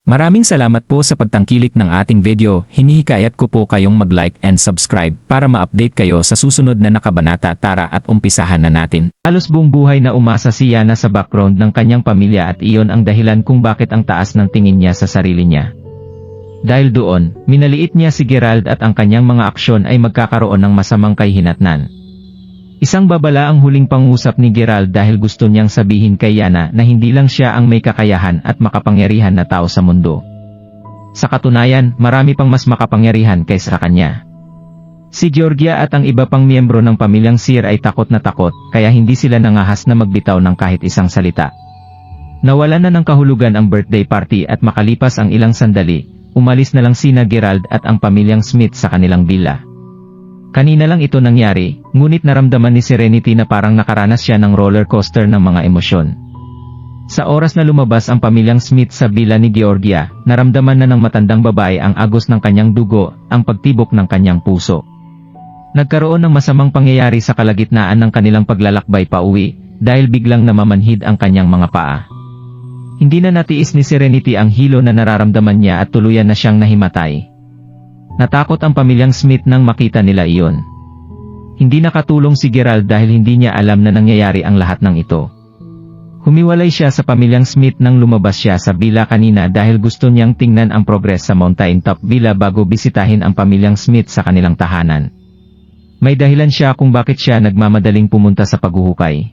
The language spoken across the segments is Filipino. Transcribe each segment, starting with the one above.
Maraming salamat po sa pagtangkilik ng ating video. Hinihikayat ko po kayong mag-like and subscribe para ma-update kayo sa susunod na nakabanata. Tara at umpisahan na natin. Halos buong buhay na umasa si Yana sa background ng kanyang pamilya at iyon ang dahilan kung bakit ang taas ng tingin niya sa sarili niya. Dahil doon, minaliit niya si Gerald at ang kanyang mga aksyon ay magkakaroon ng masamang kahihinatnan. Isang babala ang huling pangusap ni Gerald dahil gusto niyang sabihin kay Yana na hindi lang siya ang may kakayahan at makapangyarihan na tao sa mundo. Sa katunayan, marami pang mas makapangyarihan kaysa kanya. Si Georgia at ang iba pang miyembro ng pamilyang Sear ay takot na takot, kaya hindi sila nangahas na magbitaw ng kahit isang salita. Nawalan na ng kahulugan ang birthday party at makalipas ang ilang sandali, umalis na lang sina Gerald at ang pamilyang Smith sa kanilang villa. Kanina lang ito nangyari, ngunit naramdaman ni Serenity na parang nakaranas siya ng roller coaster ng mga emosyon. Sa oras na lumabas ang pamilyang Smith sa villa ni Georgia, naramdaman na ng matandang babae ang agos ng kanyang dugo, ang pagtibok ng kanyang puso. Nagkaroon ng masamang pangyayari sa kalagitnaan ng kanilang paglalakbay pauwi, dahil biglang namamanhid ang kanyang mga paa. Hindi na natiis ni Serenity ang hilo na nararamdaman niya at tuluyan na siyang nahimatay. Natakot ang pamilyang Smith nang makita nila iyon. Hindi nakatulong si Gerald dahil hindi niya alam na nangyayari ang lahat ng ito. Humiwalay siya sa pamilyang Smith nang lumabas siya sa villa kanina dahil gusto niyang tingnan ang progress sa Mountain Top Villa bago bisitahin ang pamilyang Smith sa kanilang tahanan. May dahilan siya kung bakit siya nagmamadaling pumunta sa paghuhukay.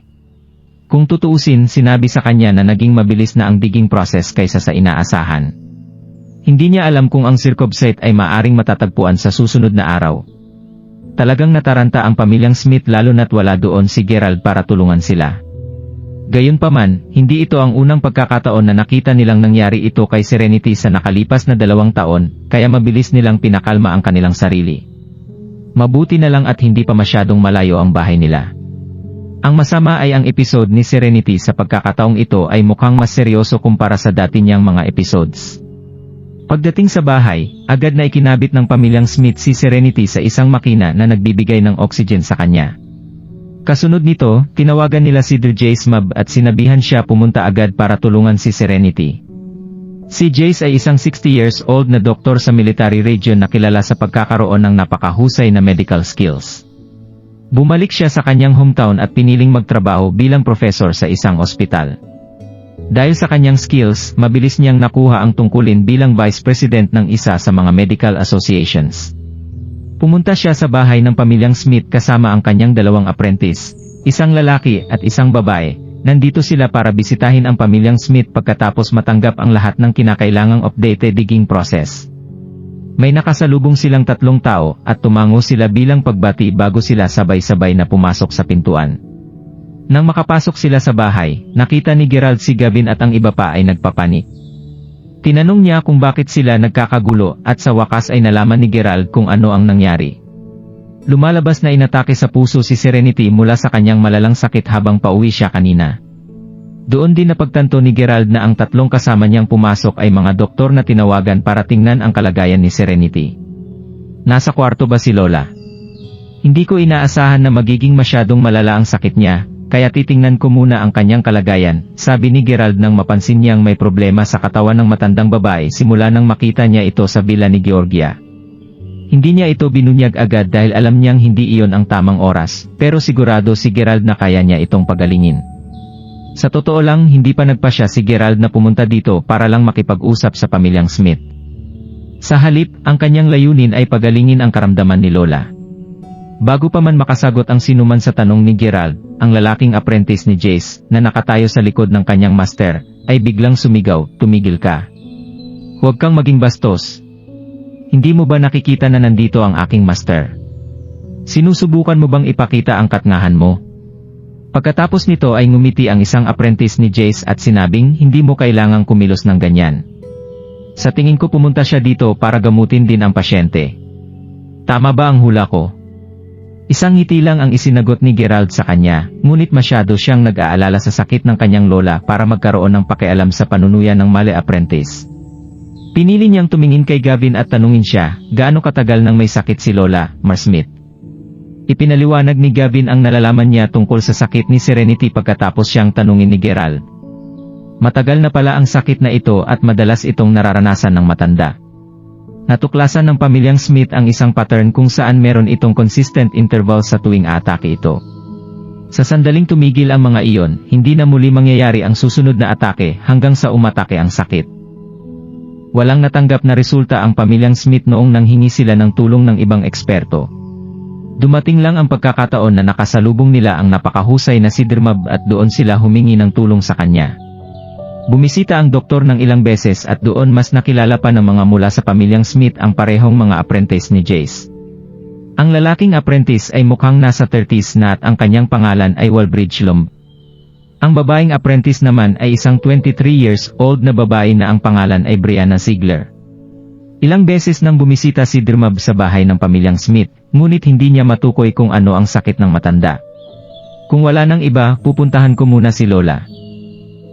Kung tutuusin, sinabi sa kanya na naging mabilis na ang digging process kaysa sa inaasahan. Hindi niya alam kung ang circumsite ay maaring matatagpuan sa susunod na araw. Talagang nataranta ang pamilyang Smith lalo na't wala doon si Gerald para tulungan sila. Gayunpaman, hindi ito ang unang pagkakataon na nakita nilang nangyari ito kay Serenity sa nakalipas na 2 taon, kaya mabilis nilang pinakalma ang kanilang sarili. Mabuti na lang at hindi pa masyadong malayo ang bahay nila. Ang masama ay ang episode ni Serenity sa pagkakataong ito ay mukhang mas seryoso kumpara sa dati niyang mga episodes. Pagdating sa bahay, agad na ikinabit ng pamilyang Smith si Serenity sa isang makina na nagbibigay ng oxygen sa kanya. Kasunod nito, tinawagan nila si Jace Mab at sinabihan siya pumunta agad para tulungan si Serenity. Si Jace ay isang 60 years old na doktor sa military region na kilala sa pagkakaroon ng napakahusay na medical skills. Bumalik siya sa kanyang hometown at piniling magtrabaho bilang professor sa isang ospital. Dahil sa kanyang skills, mabilis niyang nakuha ang tungkulin bilang vice president ng isa sa mga medical associations. Pumunta siya sa bahay ng pamilyang Smith kasama ang kanyang 2 apprentice, isang lalaki at isang babae. Nandito sila para bisitahin ang pamilyang Smith pagkatapos matanggap ang lahat ng kinakailangang updated digging process. May nakasalubong silang 3 tao at tumango sila bilang pagbati bago sila sabay-sabay na pumasok sa pintuan. Nang makapasok sila sa bahay, nakita ni Gerald si Gavin at ang iba pa ay nagpapanik. Tinanong niya kung bakit sila nagkakagulo at sa wakas ay nalaman ni Gerald kung ano ang nangyari. Lumalabas na inatake sa puso si Serenity mula sa kanyang malalang sakit habang pauwi siya kanina. Doon din napagtanto ni Gerald na ang 3 kasama niyang pumasok ay mga doktor na tinawagan para tingnan ang kalagayan ni Serenity. Nasa kwarto ba si Lola? Hindi ko inaasahan na magiging masyadong malala ang sakit niya. Kaya titingnan ko muna ang kanyang kalagayan, sabi ni Gerald nang mapansin niyang may problema sa katawan ng matandang babae simula nang makita niya ito sa villa ni Georgia. Hindi niya ito binunyag agad dahil alam niyang hindi iyon ang tamang oras, pero sigurado si Gerald na kaya niya itong pagalingin. Sa totoo lang, hindi pa nagpasya si Gerald na pumunta dito para lang makipag-usap sa pamilyang Smith. Sa halip, ang kanyang layunin ay pagalingin ang karamdaman ni Lola. Bago pa man makasagot ang sinuman sa tanong ni Gerald, ang lalaking apprentice ni Jace, na nakatayo sa likod ng kanyang master, ay biglang sumigaw, "Tumigil ka. Huwag kang maging bastos. Hindi mo ba nakikita na nandito ang aking master? Sinusubukan mo bang ipakita ang katngahan mo?" Pagkatapos nito ay ngumiti ang isang apprentice ni Jace at sinabing hindi mo kailangang kumilos ng ganyan. Sa tingin ko pumunta siya dito para gamutin din ang pasyente. Tama ba ang hula ko? Isang ngiti lang ang isinagot ni Gerald sa kanya, ngunit masyado siyang nag-aalala sa sakit ng kanyang lola para magkaroon ng pakialam sa panunuyan ng male apprentice. Pinili niyang tumingin kay Gavin at tanungin siya, gaano katagal nang may sakit si Lola, Smith? Ipinaliwanag ni Gavin ang nalalaman niya tungkol sa sakit ni Serenity pagkatapos siyang tanungin ni Gerald. Matagal na pala ang sakit na ito at madalas itong nararanasan ng matanda. Natuklasan ng pamilyang Smith ang isang pattern kung saan meron itong consistent interval sa tuwing atake ito. Sa sandaling tumigil ang mga iyon, hindi na muli mangyayari ang susunod na atake hanggang sa umatake ang sakit. Walang natanggap na resulta ang pamilyang Smith noong nanghingi sila ng tulong ng ibang eksperto. Dumating lang ang pagkakataon na nakasalubong nila ang napakahusay na si Dermab at doon sila humingi ng tulong sa kanya. Bumisita ang doktor ng ilang beses at doon mas nakilala pa ng mga mula sa pamilyang Smith ang parehong mga apprentice ni Jace. Ang lalaking apprentice ay mukhang nasa 30s na at ang kanyang pangalan ay Walbridge Lomb. Ang babaeng apprentice naman ay isang 23 years old na babae na ang pangalan ay Brianna Ziegler. Ilang beses nang bumisita si Dermab sa bahay ng pamilyang Smith, ngunit hindi niya matukoy kung ano ang sakit ng matanda. Kung wala nang iba, pupuntahan ko muna si Lola.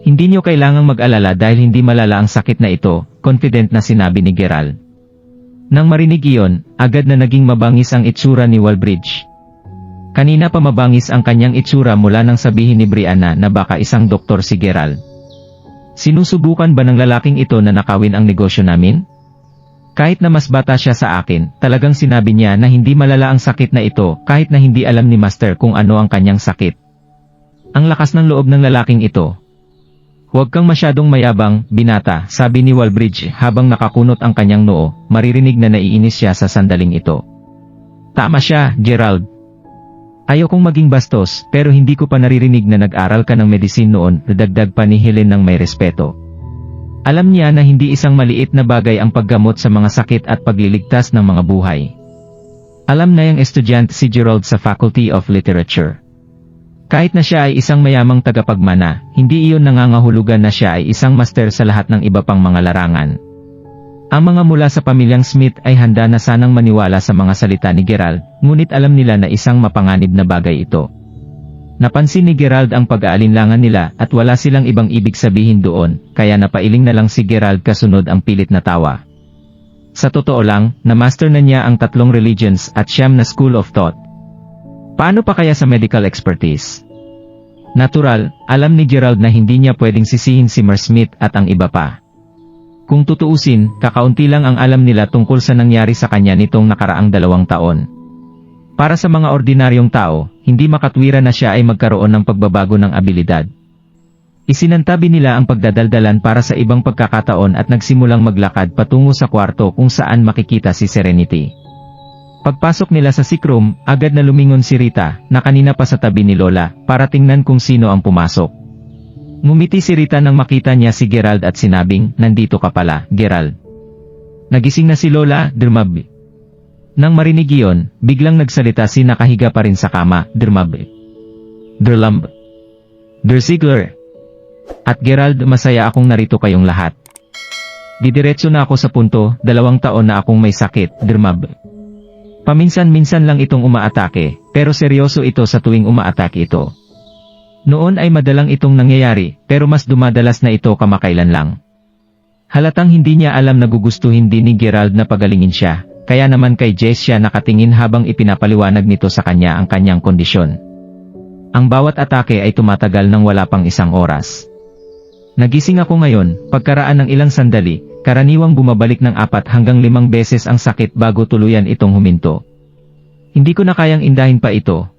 Hindi niyo kailangang mag-alala dahil hindi malala ang sakit na ito, confident na sinabi ni Gerald. Nang marinig iyon, agad na naging mabangis ang itsura ni Walbridge. Kanina pa mabangis ang kanyang itsura mula nang sabihin ni Brianna na baka isang doktor si Gerald. Sinusubukan ba ng lalaking ito na nakawin ang negosyo namin? Kahit na mas bata siya sa akin, talagang sinabi niya na hindi malala ang sakit na ito kahit na hindi alam ni Master kung ano ang kanyang sakit. Ang lakas ng loob ng lalaking ito. Huwag kang masyadong mayabang, binata, sabi ni Walbridge habang nakakunot ang kanyang noo, maririnig na naiinis siya sa sandaling ito. Tama siya, Gerald. Ayokong maging bastos, pero hindi ko pa naririnig na nag-aral ka ng medicine noon, nadagdag pa ni Helen ng may respeto. Alam niya na hindi isang maliit na bagay ang paggamot sa mga sakit at pagliligtas ng mga buhay. Alam na yung estudyante si Gerald sa Faculty of Literature. Kahit na siya ay isang mayamang tagapagmana, hindi iyon nangangahulugan na siya ay isang master sa lahat ng iba pang mga larangan. Ang mga mula sa pamilyang Smith ay handa na sanang maniwala sa mga salita ni Gerald, ngunit alam nila na isang mapanganib na bagay ito. Napansin ni Gerald ang pag-aalinlangan nila at wala silang ibang ibig sabihin doon, kaya napailing na lang si Gerald kasunod ang pilit na tawa. Sa totoo lang, na-master na niya ang 3 religions at 9 na school of thought. Paano pa kaya sa medical expertise? Natural, alam ni Gerald na hindi niya pwedeng sisihin si Mer Smith at ang iba pa. Kung tutuusin, kakaunti lang ang alam nila tungkol sa nangyari sa kanya nitong nakaraang 2 taon. Para sa mga ordinaryong tao, hindi makatwira na siya ay magkaroon ng pagbabago ng abilidad. Isinantabi nila ang pagdadaldalan para sa ibang pagkakataon at nagsimulang maglakad patungo sa kwarto kung saan makikita si Serenity. Pagpasok nila sa sick room, agad na lumingon si Rita, na kanina pa sa tabi ni Lola, para tingnan kung sino ang pumasok. Ngumiti si Rita nang makita niya si Gerald at sinabing, "Nandito ka pala, Gerald." Nagising na si Lola, Dermab. Nang marinig iyon, biglang nagsalita si nakahiga pa rin sa kama, Dermab. "Derlamb. Der Ziegler. At Gerald, masaya akong narito kayong lahat. Didiretso na ako sa punto, 2 taon na akong may sakit, Dermab. Paminsan-minsan lang itong umaatake, pero seryoso ito sa tuwing umaatake ito. Noon ay madalang itong nangyayari, pero mas dumadalas na ito kamakailan lang. Halatang hindi niya alam na gugustuhin din ni Gerald na pagalingin siya, kaya naman kay Jess siya nakatingin habang ipinapaliwanag nito sa kanya ang kanyang kondisyon. Ang bawat atake ay tumatagal ng wala pang 1 oras. Nagising ako ngayon, pagkaraan ng ilang sandali, karaniwang bumabalik ng 4 hanggang 5 beses ang sakit bago tuluyan itong huminto. Hindi ko na kayang indahin pa ito.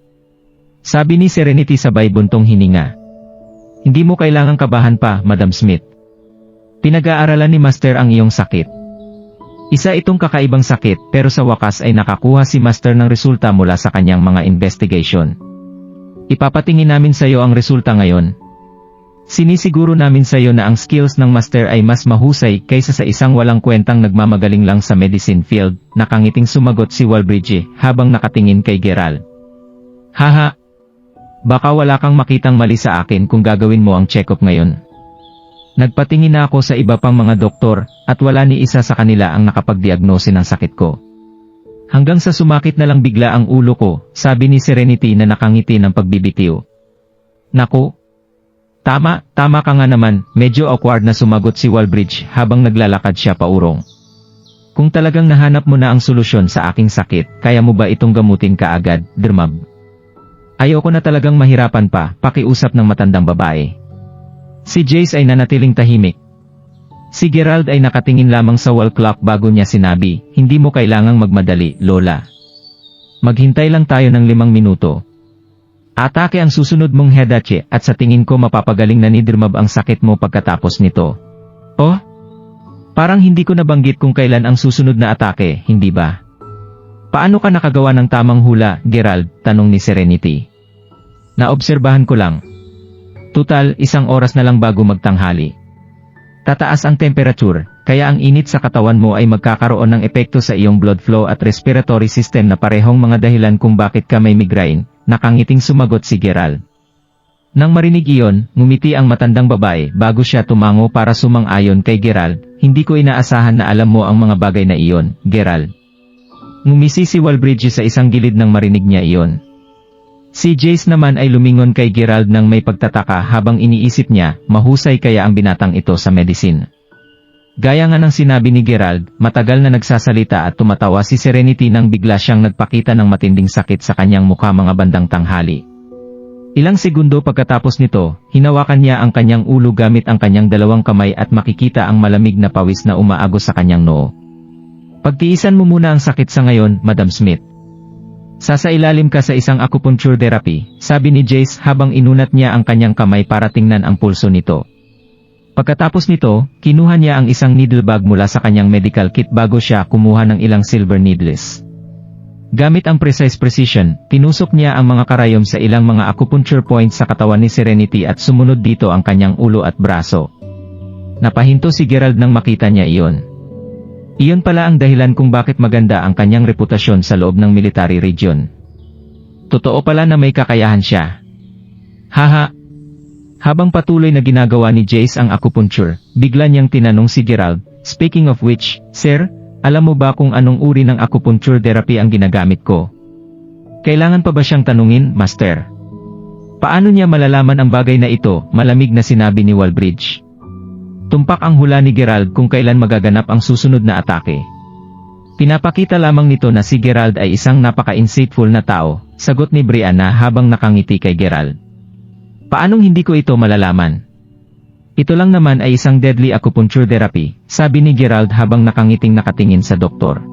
Sabi ni Serenity sabay buntong hininga. Hindi mo kailangang kabahan pa, Madam Smith. Pinag-aaralan ni Master ang iyong sakit. Isa itong kakaibang sakit pero sa wakas ay nakakuha si Master ng resulta mula sa kanyang mga investigation. Ipapatingin namin sa iyo ang resulta ngayon. Sinisiguro namin sa iyo na ang skills ng Master ay mas mahusay kaysa sa isang walang kwentang nagmamagaling lang sa medicine field, nakangiting sumagot si Walbridge habang nakatingin kay Gerald. Haha! Baka wala kang makitang mali sa akin kung gagawin mo ang check-up ngayon. Nagpatingin na ako sa iba pang mga doktor, at wala ni isa sa kanila ang nakapagdiagnose ng sakit ko. Hanggang sa sumakit na lang bigla ang ulo ko, sabi ni Serenity na nakangiti ng pagbibitiw. Naku! Tama ka nga naman, medyo awkward na sumagot si Walbridge habang naglalakad siya paurong. Kung talagang nahanap mo na ang solusyon sa aking sakit, kaya mo ba itong gamutin kaagad, Dermab? Ayoko na talagang mahirapan pa, pakiusap ng matandang babae. Si Jace ay nanatiling tahimik. Si Gerald ay nakatingin lamang sa wall clock bago niya sinabi, "Hindi mo kailangang magmadali, Lola. Maghintay lang tayo ng 5 minuto. Atake ang susunod mong Hedache at sa tingin ko mapapagaling na ni Dirmab ang sakit mo pagkatapos nito." "Oh? Parang hindi ko nabanggit kung kailan ang susunod na atake, hindi ba?" "Paano ka nakagawa ng tamang hula, Gerald?" tanong ni Serenity. "Naobserbahan ko lang. Tutal, 1 oras na lang bago magtanghali. Tataas ang temperature, kaya ang init sa katawan mo ay magkakaroon ng epekto sa iyong blood flow at respiratory system na parehong mga dahilan kung bakit ka may migraine," nakangiting sumagot si Gerald. Nang marinig iyon, ngumiti ang matandang babae bago siya tumango para sumang-ayon kay Gerald. "Hindi ko inaasahan na alam mo ang mga bagay na iyon, Gerald." Ngumisi si Walbridge sa isang gilid nang marinig niya iyon. Si Jace naman ay lumingon kay Gerald nang may pagtataka habang iniisip niya, mahusay kaya ang binatang ito sa medicine. Gaya nga ng sinabi ni Gerald, matagal na nagsasalita at tumatawa si Serenity nang bigla siyang nagpakita ng matinding sakit sa kanyang mukha mga bandang tanghali. Ilang segundo pagkatapos nito, hinawakan niya ang kanyang ulo gamit ang kanyang 2 kamay at makikita ang malamig na pawis na umaagos sa kanyang noo. "Pagtiisan mo muna ang sakit sa ngayon, Madam Smith. Sasailalim ka sa isang acupuncture therapy," sabi ni Jace habang inunat niya ang kanyang kamay para tingnan ang pulso nito. Pagkatapos nito, kinuha niya ang isang needle bag mula sa kanyang medical kit bago siya kumuha ng ilang silver needles. Gamit ang precise precision, tinusok niya ang mga karayom sa ilang mga acupuncture points sa katawan ni Serenity at sumunod dito ang kanyang ulo at braso. Napahinto si Gerald nang makita niya iyon. Iyon pala ang dahilan kung bakit maganda ang kanyang reputasyon sa loob ng military region. Totoo pala na may kakayahan siya. Haha. Habang patuloy na ginagawa ni Jace ang acupuncture, bigla niyang tinanong si Gerald, "Speaking of which, sir, alam mo ba kung anong uri ng acupuncture therapy ang ginagamit ko?" "Kailangan pa ba siyang tanungin, Master?" "Paano niya malalaman ang bagay na ito?" malamig na sinabi ni Walbridge. Tumpak ang hula ni Gerald kung kailan magaganap ang susunod na atake. Pinapakita lamang nito na si Gerald ay isang napaka-insightful na tao, sagot ni Brianna habang nakangiti kay Gerald. "Paanong hindi ko ito malalaman? Ito lang naman ay isang deadly acupuncture therapy," sabi ni Gerald habang nakangiting nakatingin sa doktor.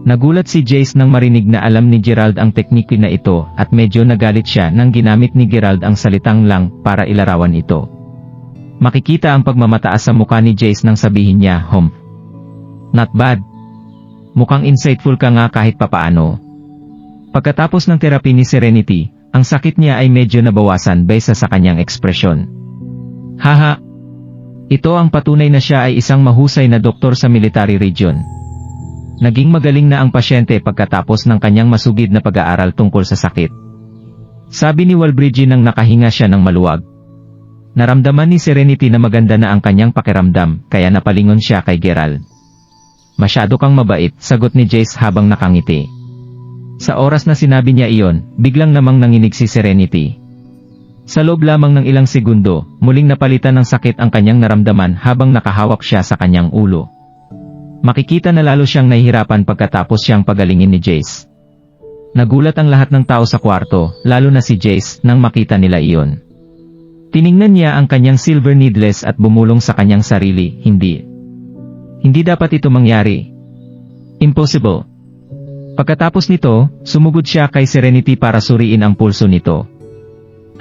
Nagulat si Jace nang marinig na alam ni Gerald ang tekniki na ito at medyo nagalit siya nang ginamit ni Gerald ang salitang lang para ilarawan ito. Makikita ang pagmamataas sa mukha ni Jace nang sabihin niya, "Not bad. Mukhang insightful ka nga kahit papaano." Pagkatapos ng therapy ni Serenity, ang sakit niya ay medyo nabawasan baysa sa kanyang ekspresyon. Haha. Ito ang patunay na siya ay isang mahusay na doktor sa military region. Naging magaling na ang pasyente pagkatapos ng kanyang masugid na pag-aaral tungkol sa sakit. Sabi ni Walbridge nang nakahinga siya ng maluwag. Naramdaman ni Serenity na maganda na ang kanyang pakiramdam, kaya napalingon siya kay Gerald. "Masyado kang mabait," sagot ni Jace habang nakangiti. Sa oras na sinabi niya iyon, biglang namang nanginig si Serenity. Sa loob lamang ng ilang segundo, muling napalitan ng sakit ang kanyang naramdaman habang nakahawak siya sa kanyang ulo. Makikita na lalo siyang nahihirapan pagkatapos siyang pagalingin ni Jace. Nagulat ang lahat ng tao sa kwarto, lalo na si Jace, nang makita nila iyon. Tiningnan niya ang kanyang silver needles at bumulong sa kanyang sarili, Hindi dapat ito mangyari. Impossible. Pagkatapos nito, sumugod siya kay Serenity para suriin ang pulso nito.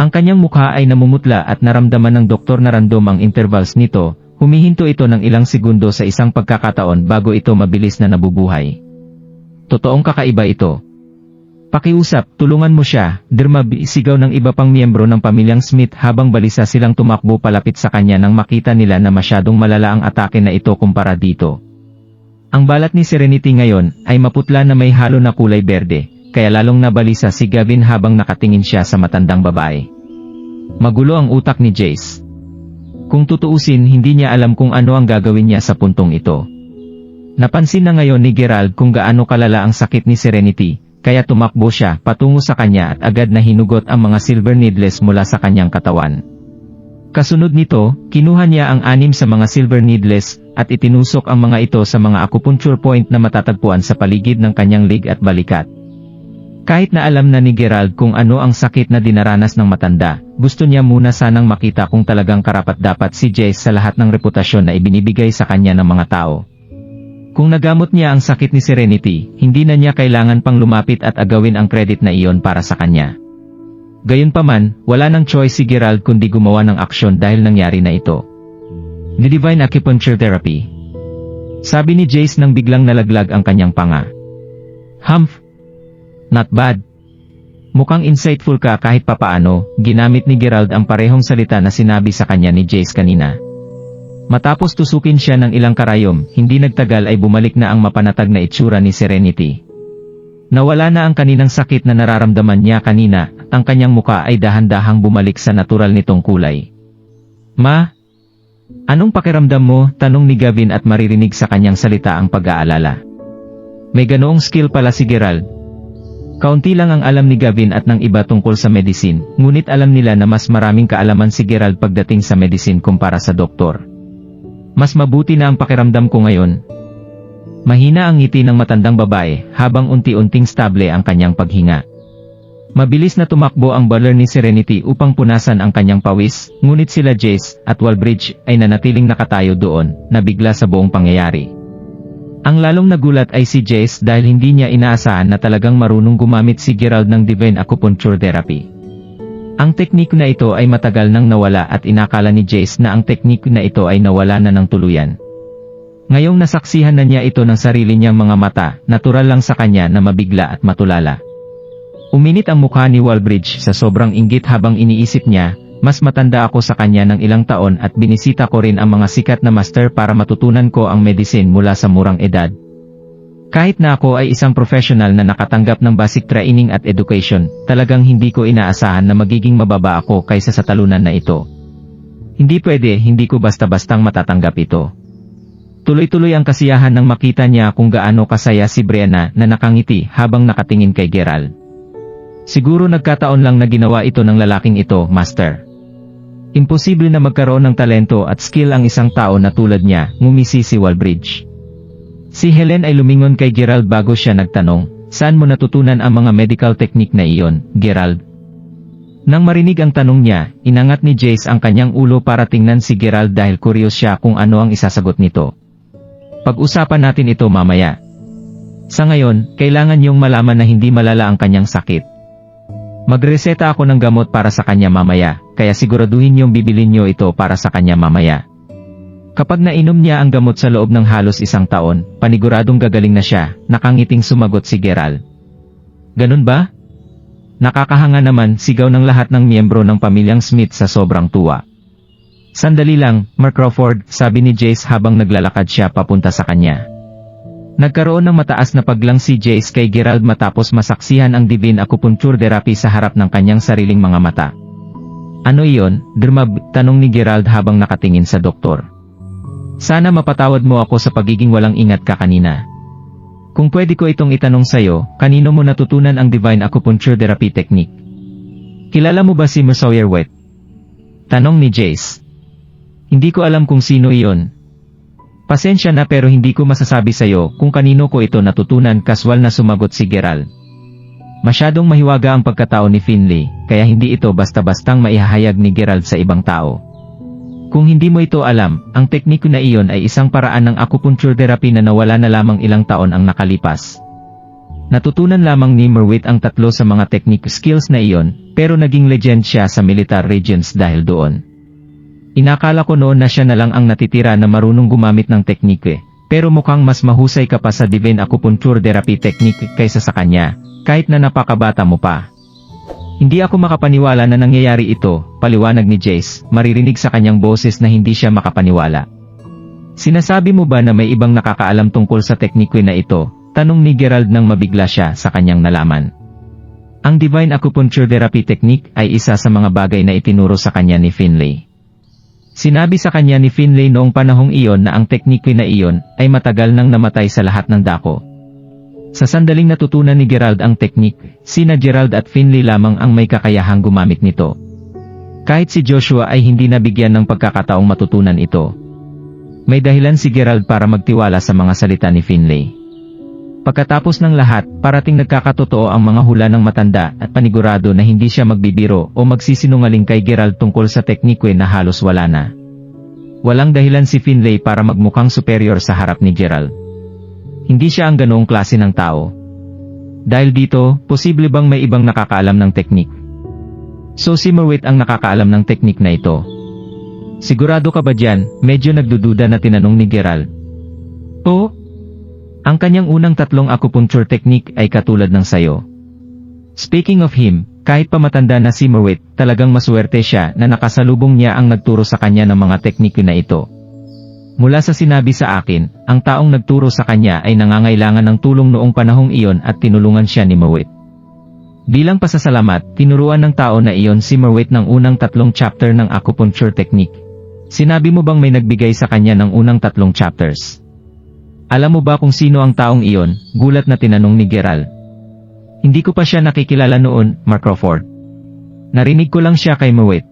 Ang kanyang mukha ay namumutla at naramdaman ng doktor na random ang intervals nito, humihinto ito ng ilang segundo sa isang pagkakataon bago ito mabilis na nabubuhay. Totoong kakaiba ito. "Pakiusap, tulungan mo siya," Dirmab, sigaw ng iba pang miyembro ng pamilyang Smith habang balisa silang tumakbo palapit sa kanya nang makita nila na masyadong malala ang atake na ito kumpara dito. Ang balat ni Serenity ngayon ay maputla na may halo na kulay berde, kaya lalong nabalisa si Gavin habang nakatingin siya sa matandang babae. Magulo ang utak ni Jace. Kung tutuusin, hindi niya alam kung ano ang gagawin niya sa puntong ito. Napansin na ngayon ni Gerald kung gaano kalala ang sakit ni Serenity, kaya tumakbo siya patungo sa kanya at agad na hinugot ang mga silver needles mula sa kanyang katawan. Kasunod nito, kinuha niya ang 6 sa mga silver needles at itinusok ang mga ito sa mga acupuncture point na matatagpuan sa paligid ng kanyang lig at balikat. Kahit na alam na ni Gerald kung ano ang sakit na dinaranas ng matanda, gusto niya muna sanang makita kung talagang karapat-dapat si Jace sa lahat ng reputasyon na ibinibigay sa kanya ng mga tao. Kung nagamot niya ang sakit ni Serenity, hindi na niya kailangan pang lumapit at agawin ang credit na iyon para sa kanya. Gayunpaman, wala nang choice si Gerald kundi gumawa ng aksyon dahil nangyari na ito. The Divine Acupuncture Therapy. Sabi ni Jace nang biglang nalaglag ang kanyang panga. Humph! Not bad. Mukhang insightful ka kahit papaano, ginamit ni Gerald ang parehong salita na sinabi sa kanya ni Jace kanina. Matapos tusukin siya ng ilang karayom, hindi nagtagal ay bumalik na ang mapanatag na itsura ni Serenity. Nawala na ang kaninang sakit na nararamdaman niya kanina, ang kanyang muka ay dahan-dahang bumalik sa natural nitong kulay. Ma? Anong pakiramdam mo? Tanong ni Gavin at maririnig sa kanyang salita ang pag-aalala. May ganoong skill pala si Gerald. Kaunti lang ang alam ni Gavin at ng iba tungkol sa medicine, ngunit alam nila na mas maraming kaalaman si Gerald pagdating sa medicine kumpara sa doktor. Mas mabuti na ang pakiramdam ko ngayon. Mahina ang ngiti ng matandang babae habang unti-unting stable ang kanyang paghinga. Mabilis na tumakbo ang butler ni Serenity upang punasan ang kanyang pawis, ngunit sila Jace at Walbridge ay nanatiling nakatayo doon, nabigla sa buong pangyayari. Ang lalong nagulat ay si Jace dahil hindi niya inaasahan na talagang marunong gumamit si Gerald ng Divine Acupuncture Therapy. Ang teknik na ito ay matagal nang nawala at inakala ni Jace na ang teknik na ito ay nawala na ng tuluyan. Ngayong nasaksihan na niya ito ng sarili niyang mga mata, natural lang sa kanya na mabigla at matulala. Uminit ang mukha ni Walbridge sa sobrang inggit habang iniisip niya, mas matanda ako sa kanya ng ilang taon at binisita ko rin ang mga sikat na master para matutunan ko ang medicine mula sa murang edad. Kahit na ako ay isang professional na nakatanggap ng basic training at education, talagang hindi ko inaasahan na magiging mababa ako kaysa sa talunan na ito. Hindi pwede, hindi ko basta-bastang matatanggap ito. Tuloy-tuloy ang kasiyahan nang makita niya kung gaano kasaya si Brianna na nakangiti habang nakatingin kay Gerald. Siguro nagkataon lang na ginawa ito ng lalaking ito, Master. Imposible na magkaroon ng talento at skill ang isang tao na tulad niya, ngumisi si Walbridge. Si Helen ay lumingon kay Gerald bago siya nagtanong, saan mo natutunan ang mga medical technique na iyon, Gerald? Nang marinig ang tanong niya, inangat ni Jace ang kanyang ulo para tingnan si Gerald dahil curious siya kung ano ang isasagot nito. Pag-usapan natin ito mamaya. Sa ngayon, kailangan niyong malaman na hindi malala ang kanyang sakit. Magreseta ako ng gamot para sa kanya mamaya, kaya siguraduhin niyong bibilin niyo ito para sa kanya mamaya. Kapag nainom niya ang gamot sa loob ng halos isang taon, paniguradong gagaling na siya, nakangiting sumagot si Gerald. Ganun ba? Nakakahanga naman, sigaw ng lahat ng miyembro ng pamilyang Smith sa sobrang tuwa. Sandali lang, Mark Crawford, sabi ni Jace habang naglalakad siya papunta sa kanya. Nagkaroon ng mataas na paglang si Jace kay Gerald matapos masaksihan ang Divine Acupuncture Therapy sa harap ng kanyang sariling mga mata. Ano iyon, Dermab? Tanong ni Gerald habang nakatingin sa doktor. Sana mapatawad mo ako sa pagiging walang ingat ka kanina. Kung pwede ko itong itanong sa'yo, kanino mo natutunan ang Divine Acupuncture Therapy Technique? Kilala mo ba si Sawyer Wet? Tanong ni Jace. Hindi ko alam kung sino iyon. Pasensya na pero hindi ko masasabi sa'yo kung kanino ko ito natutunan, kaswal na sumagot si Gerald. Masyadong mahiwaga ang pagkatao ni Finley, kaya hindi ito basta-bastang maihahayag ni Gerald sa ibang tao. Kung hindi mo ito alam, ang teknik na iyon ay isang paraan ng acupuncture therapy na nawala na lamang ilang taon ang nakalipas. Natutunan lamang ni Merwitt ang 3 sa mga technique skills na iyon, pero naging legend siya sa military regions dahil doon. Inakala ko noon na siya na lang ang natitira na marunong gumamit ng teknike, pero mukhang mas mahusay ka pa sa Divine Acupuncture Therapy Technique kaysa sa kanya, kahit na napakabata mo pa. Hindi ako makapaniwala na nangyayari ito, paliwanag ni Jace, maririnig sa kanyang boses na hindi siya makapaniwala. Sinasabi mo ba na may ibang nakakaalam tungkol sa teknike na ito? Tanong ni Gerald nang mabigla siya sa kanyang nalaman. Ang Divine Acupuncture Therapy Technique ay isa sa mga bagay na itinuro sa kanya ni Finley. Sinabi sa kanya ni Finley noong panahong iyon na ang teknike na iyon ay matagal nang namatay sa lahat ng dako. Sa sandaling natutunan ni Gerald ang teknik, sina Gerald at Finley lamang ang may kakayahang gumamit nito. Kahit si Joshua ay hindi nabigyan ng pagkakataong matutunan ito. May dahilan si Gerald para magtiwala sa mga salita ni Finley. Pagkatapos ng lahat, parating nagkakatotoo ang mga hula ng matanda at panigurado na hindi siya magbibiro o magsisinungaling kay Gerald tungkol sa teknikwe na halos wala na. Walang dahilan si Finlay para magmukhang superior sa harap ni Gerald. Hindi siya ang ganoong klase ng tao. Dahil dito, posible bang may ibang nakakaalam ng teknik? So si Merwit ang nakakaalam ng teknik na ito. Sigurado ka ba dyan? Medyo nagdududa na tinanong ni Gerald. Oo. Ang kanyang unang 3 acupuncture technique ay katulad ng sayo. Speaking of him, kahit pa matanda na si Merwit, talagang maswerte siya na nakasalubong niya ang nagturo sa kanya ng mga tekniko na ito. Mula sa sinabi sa akin, ang taong nagturo sa kanya ay nangangailangan ng tulong noong panahong iyon at tinulungan siya ni Merwit. Bilang pasasalamat, tinuruan ng tao na iyon si Merwit ng unang 3 chapter ng acupuncture technique. Sinabi mo bang may nagbigay sa kanya ng unang 3 chapters? Alam mo ba kung sino ang taong iyon? Gulat na tinanong ni Gerald. Hindi ko pa siya nakikilala noon, Mark Crawford. Narinig ko lang siya kay Merwit.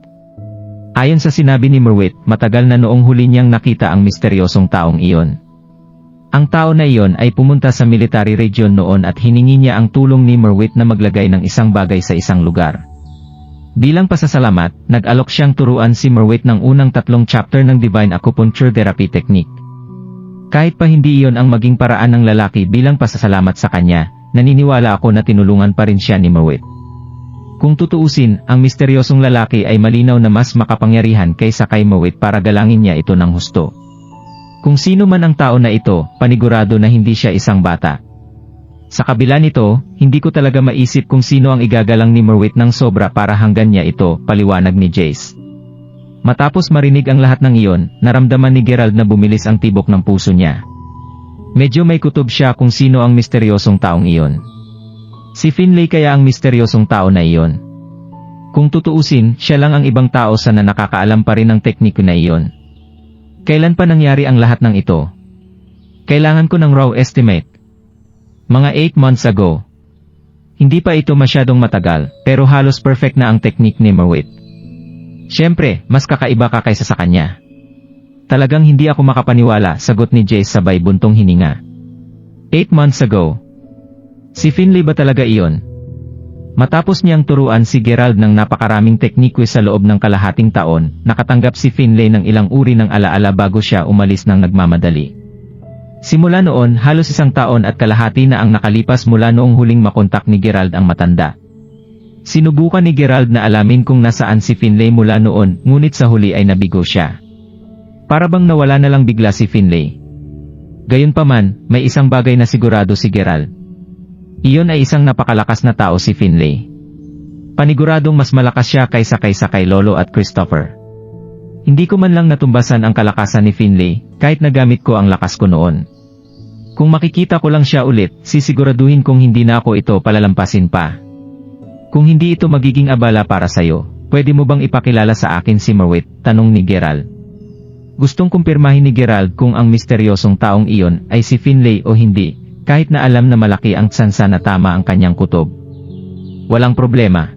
Ayon sa sinabi ni Merwit, matagal na noong huli niyang nakita ang misteryosong taong iyon. Ang tao na iyon ay pumunta sa military region noon at hiningi niya ang tulong ni Merwit na maglagay ng isang bagay sa isang lugar. Bilang pasasalamat, nag-alok siyang turuan si Merwit ng unang 3 chapter ng Divine Acupuncture Therapy Technique. Kahit pa hindi iyon ang maging paraan ng lalaki bilang pasasalamat sa kanya, naniniwala ako na tinulungan pa rin siya ni Merwit. Kung tutuusin, ang misteryosong lalaki ay malinaw na mas makapangyarihan kaysa kay Merwit para galangin niya ito ng husto. Kung sino man ang tao na ito, panigurado na hindi siya isang bata. Sa kabila nito, hindi ko talaga maisip kung sino ang igagalang ni Merwit ng sobra para hanggan niya ito, paliwanag ni Jace. Matapos marinig ang lahat ng iyon, naramdaman ni Gerald na bumilis ang tibok ng puso niya. Medyo may kutob siya kung sino ang misteryosong taong iyon. Si Finlay kaya ang misteryosong tao na iyon. Kung tutuusin, siya lang ang ibang tao na nakakaalam pa rin ng tekniko na iyon. Kailan pa nangyari ang lahat ng ito? Kailangan ko ng raw estimate. Mga 8 months ago. Hindi pa ito masyadong matagal, pero halos perfect na ang teknik ni Merwit. Siyempre, mas kakaiba ka kaysa sa kanya. Talagang hindi ako makapaniwala, sagot ni Jace sabay buntong hininga. 8 months ago. Si Finlay ba talaga iyon? Matapos niyang turuan si Gerald ng napakaraming teknikwe sa loob ng kalahating taon, nakatanggap si Finlay ng ilang uri ng alaala bago siya umalis ng nagmamadali. Simula noon, halos 1 taon at kalahati na ang nakalipas mula noong huling makontak ni Gerald ang matanda. Sinubukan ni Gerald na alamin kung nasaan si Finlay mula noon, ngunit sa huli ay nabigo siya. Para bang nawala na lang bigla si Finlay. Gayunpaman, may isang bagay na sigurado si Gerald. Iyon ay isang napakalakas na tao si Finlay. Paniguradong mas malakas siya kaysa kay Lolo at Christopher. Hindi ko man lang natumbasan ang kalakasan ni Finlay, kahit nagamit ko ang lakas ko noon. Kung makikita ko lang siya ulit, sisiguraduhin kong hindi na ako ito palalampasin pa. Kung hindi ito magiging abala para sayo, pwede mo bang ipakilala sa akin si Merwit? Tanong ni Gerald. Gustong kumpirmahin ni Gerald kung ang misteryosong taong iyon ay si Finlay o hindi, kahit na alam na malaki ang tsansa na tama ang kanyang kutob. Walang problema.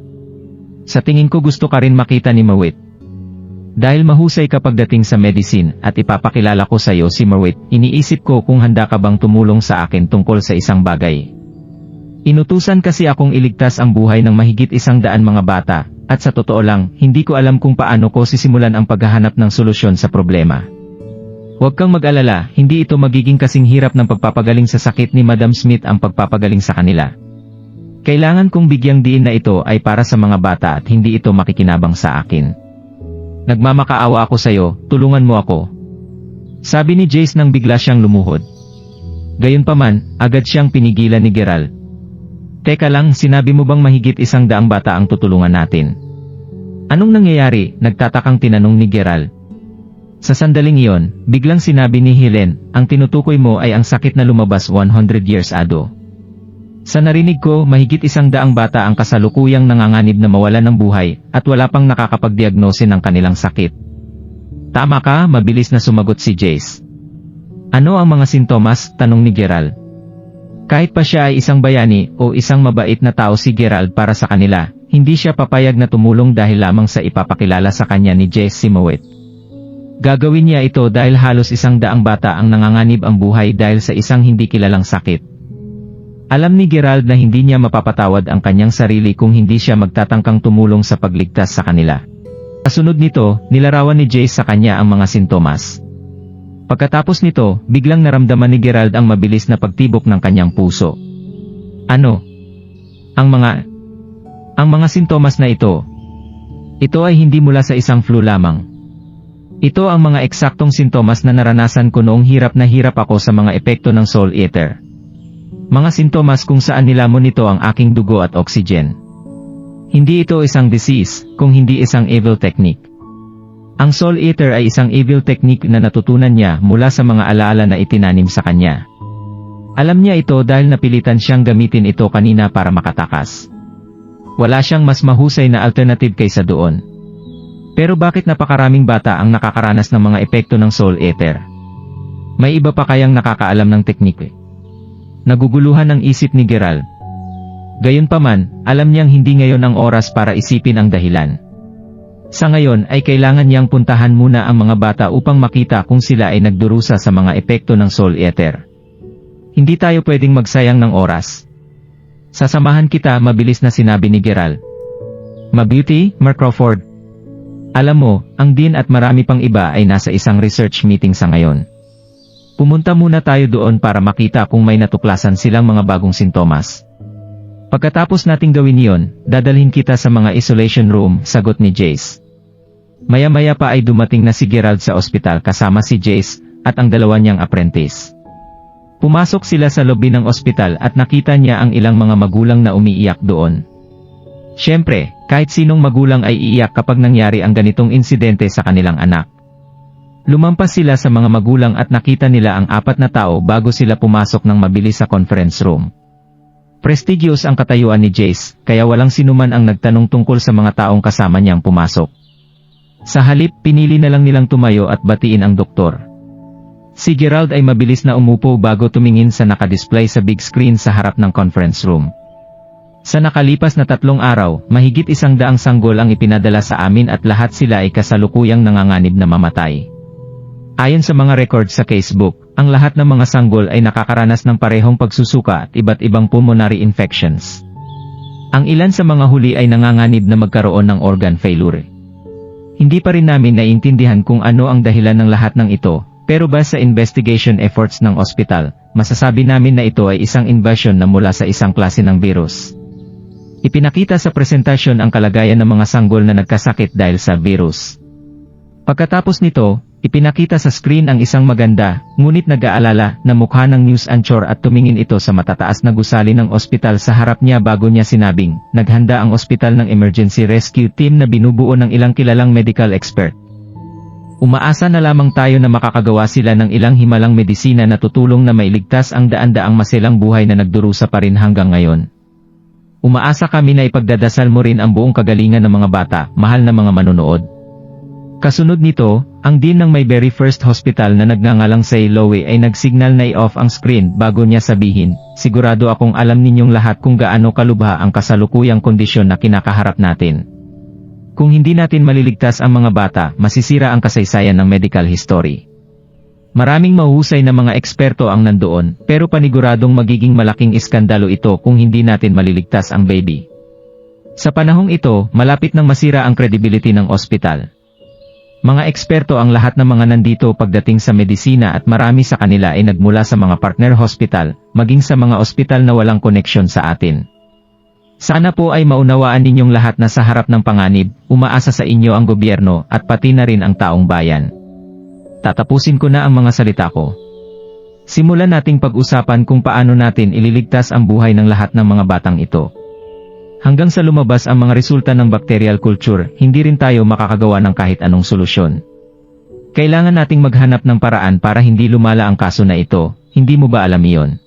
Sa tingin ko gusto ka rin makita ni Merwit. Dahil mahusay ka pagdating sa medicine at ipapakilala ko sa iyo si Merwit, iniisip ko kung handa ka bang tumulong sa akin tungkol sa isang bagay. Inutusan kasi akong iligtas ang buhay ng mahigit 100 mga bata, at sa totoo lang, hindi ko alam kung paano ko sisimulan ang paghahanap ng solusyon sa problema. Huwag kang mag-alala, hindi ito magiging kasing hirap ng pagpapagaling sa sakit ni Madam Smith ang pagpapagaling sa kanila. Kailangan kong bigyang diin na ito ay para sa mga bata at hindi ito makikinabang sa akin. Nagmamakaawa ako sa iyo, tulungan mo ako. Sabi ni Jace nang bigla siyang lumuhod. Gayunpaman, agad siyang pinigilan ni Gerald. Teka lang, sinabi mo bang mahigit 100 bata ang tutulungan natin? Anong nangyayari? Nagtatakang tinanong ni Gerald. Sa sandaling iyon, biglang sinabi ni Helen, ang tinutukoy mo ay ang sakit na lumabas 100 years ago. Sa narinig ko, mahigit 100 bata ang kasalukuyang nanganganib na mawalan ng buhay, at wala pang nakakapagdiagnose ng kanilang sakit. Tama ka, mabilis na sumagot si Jace. Ano ang mga sintomas? Tanong ni Gerald. Kahit pa siya ay isang bayani o isang mabait na tao si Gerald para sa kanila, hindi siya papayag na tumulong dahil lamang sa ipapakilala sa kanya ni Jace si Merwit. Gagawin niya ito dahil halos 100 bata ang nanganganib ang buhay dahil sa isang hindi kilalang sakit. Alam ni Gerald na hindi niya mapapatawad ang kanyang sarili kung hindi siya magtatangkang tumulong sa pagligtas sa kanila. Kasunod nito, nilarawan ni Jace sa kanya ang mga sintomas. Pagkatapos nito, biglang naramdaman ni Gerald ang mabilis na pagtibok ng kanyang puso. Ano? Ang mga sintomas na ito. Ito ay hindi mula sa isang flu lamang. Ito ang mga eksaktong sintomas na naranasan ko noong hirap na hirap ako sa mga epekto ng Soul Eater. Mga sintomas kung saan nilamon nito ang aking dugo at oxygen. Hindi ito isang disease, kung hindi isang evil technique. Ang Soul Eater ay isang evil technique na natutunan niya mula sa mga alaala na itinanim sa kanya. Alam niya ito dahil napilitan siyang gamitin ito kanina para makatakas. Wala siyang mas mahusay na alternative kaysa doon. Pero bakit napakaraming bata ang nakakaranas ng mga epekto ng Soul Eater? May iba pa kayang nakakaalam ng teknik? Naguguluhan ang isip ni Gerald. Gayunpaman, alam niyang hindi ngayon ang oras para isipin ang dahilan. Sa ngayon ay kailangan niyang puntahan muna ang mga bata upang makita kung sila ay nagdurusa sa mga epekto ng Soul Eater. Hindi tayo pwedeng magsayang ng oras. Sasamahan kita, mabilis na sinabi ni Gerald. Mabuti, Mark Crawford. Alam mo, ang Dean at marami pang iba ay nasa isang research meeting sa ngayon. Pumunta muna tayo doon para makita kung may natuklasan silang mga bagong sintomas. Pagkatapos nating gawin iyon, dadalhin kita sa mga isolation room, sagot ni Jace. Maya-maya pa ay dumating na si Gerald sa ospital kasama si Jace at ang dalawa niyang apprentice. Pumasok sila sa lobby ng ospital at nakita niya ang ilang mga magulang na umiiyak doon. Siyempre, kahit sinong magulang ay iiyak kapag nangyari ang ganitong insidente sa kanilang anak. Lumampas sila sa mga magulang at nakita nila ang 4 na tao bago sila pumasok ng mabilis sa conference room. Prestigious ang katayuan ni Jace, kaya walang sinuman ang nagtanong tungkol sa mga taong kasama niyang pumasok. Sa halip, pinili na lang nilang tumayo at batiin ang doktor. Si Gerald ay mabilis na umupo bago tumingin sa nakadisplay sa big screen sa harap ng conference room. Sa nakalipas na 3 araw, mahigit 100 sanggol ang ipinadala sa amin at lahat sila ay kasalukuyang nanganganib na mamatay. Ayon sa mga record sa casebook, ang lahat ng mga sanggol ay nakakaranas ng parehong pagsusuka at iba't ibang pulmonary infections. Ang ilan sa mga huli ay nanganganib na magkaroon ng organ failure. Hindi pa rin namin naiintindihan kung ano ang dahilan ng lahat ng ito, pero base sa investigation efforts ng ospital, masasabi namin na ito ay isang invasion na mula sa isang klase ng virus. Ipinakita sa presentasyon ang kalagayan ng mga sanggol na nagkasakit dahil sa virus. Pagkatapos nito, ipinakita sa screen ang isang maganda, ngunit nag-aalala, na mukha ng news anchor at tumingin ito sa matataas na gusali ng ospital sa harap niya bago niya sinabing, naghanda ang ospital ng emergency rescue team na binubuo ng ilang kilalang medical expert. Umaasa na lamang tayo na makakagawa sila ng ilang himalang medisina na tutulong na mailigtas ang daan-daang maselang buhay na nagdurusa pa rin hanggang ngayon. Umaasa kami na ipagdadasal mo rin ang buong kagalingan ng mga bata, mahal na mga manunood. Kasunod nito, ang Dean ng may very first hospital na nagngangalang Say Lowe ay nagsignal na i-off ang screen bago niya sabihin, sigurado akong alam ninyong lahat kung gaano kalubha ang kasalukuyang kondisyon na kinakaharap natin. Kung hindi natin maliligtas ang mga bata, masisira ang kasaysayan ng medical history. Maraming mahusay na mga eksperto ang nandoon, pero paniguradong magiging malaking iskandalo ito kung hindi natin maliligtas ang baby. Sa panahong ito, malapit nang masira ang credibility ng ospital. Mga eksperto ang lahat ng mga nandito pagdating sa medisina at marami sa kanila ay nagmula sa mga partner hospital, maging sa mga ospital na walang koneksyon sa atin. Sana po ay maunawaan ninyong lahat na sa harap ng panganib, umaasa sa inyo ang gobyerno at pati na rin ang taong bayan. Tatapusin ko na ang mga salita ko. Simulan nating pag-usapan kung paano natin ililigtas ang buhay ng lahat ng mga batang ito. Hanggang sa lumabas ang mga resulta ng bacterial culture, hindi rin tayo makakagawa ng kahit anong solusyon. Kailangan nating maghanap ng paraan para hindi lumala ang kaso na ito, hindi mo ba alam iyon?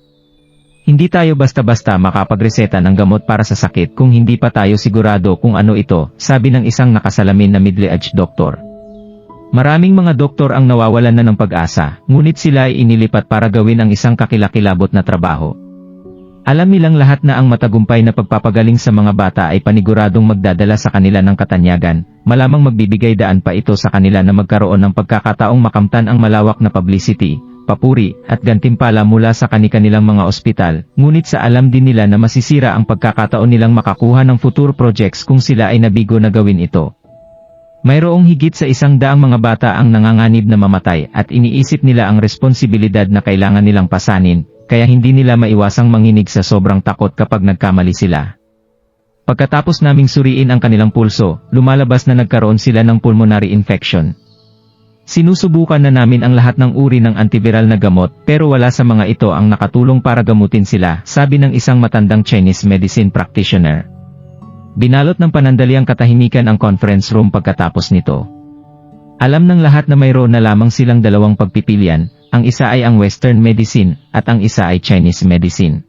Hindi tayo basta-basta makapagreseta ng gamot para sa sakit kung hindi pa tayo sigurado kung ano ito, sabi ng isang nakasalamin na middle-aged doktor. Maraming mga doktor ang nawawalan na ng pag-asa, ngunit sila ay inilipat para gawin ang isang kakilakilabot na trabaho. Alam nilang lahat na ang matagumpay na pagpapagaling sa mga bata ay paniguradong magdadala sa kanila ng katanyagan, malamang magbibigay daan pa ito sa kanila na magkaroon ng pagkakataong makamtan ang malawak na publicity, papuri, at gantimpala mula sa kani-kanilang mga ospital, ngunit sa alam din nila na masisira ang pagkakataon nilang makakuha ng future projects kung sila ay nabigo na gawin ito. Mayroong higit sa 100 mga bata ang nanganganib na mamatay at iniisip nila ang responsibilidad na kailangan nilang pasanin, kaya hindi nila maiwasang manginig sa sobrang takot kapag nagkamali sila. Pagkatapos naming suriin ang kanilang pulso, lumalabas na nagkaroon sila ng pulmonary infection. Sinusubukan na namin ang lahat ng uri ng antiviral na gamot pero wala sa mga ito ang nakatulong para gamutin sila, sabi ng isang matandang Chinese medicine practitioner. Binalot ng panandaliang katahimikan ang conference room pagkatapos nito. Alam ng lahat na mayroon na lamang silang dalawang pagpipilian, ang isa ay ang Western medicine, at ang isa ay Chinese medicine.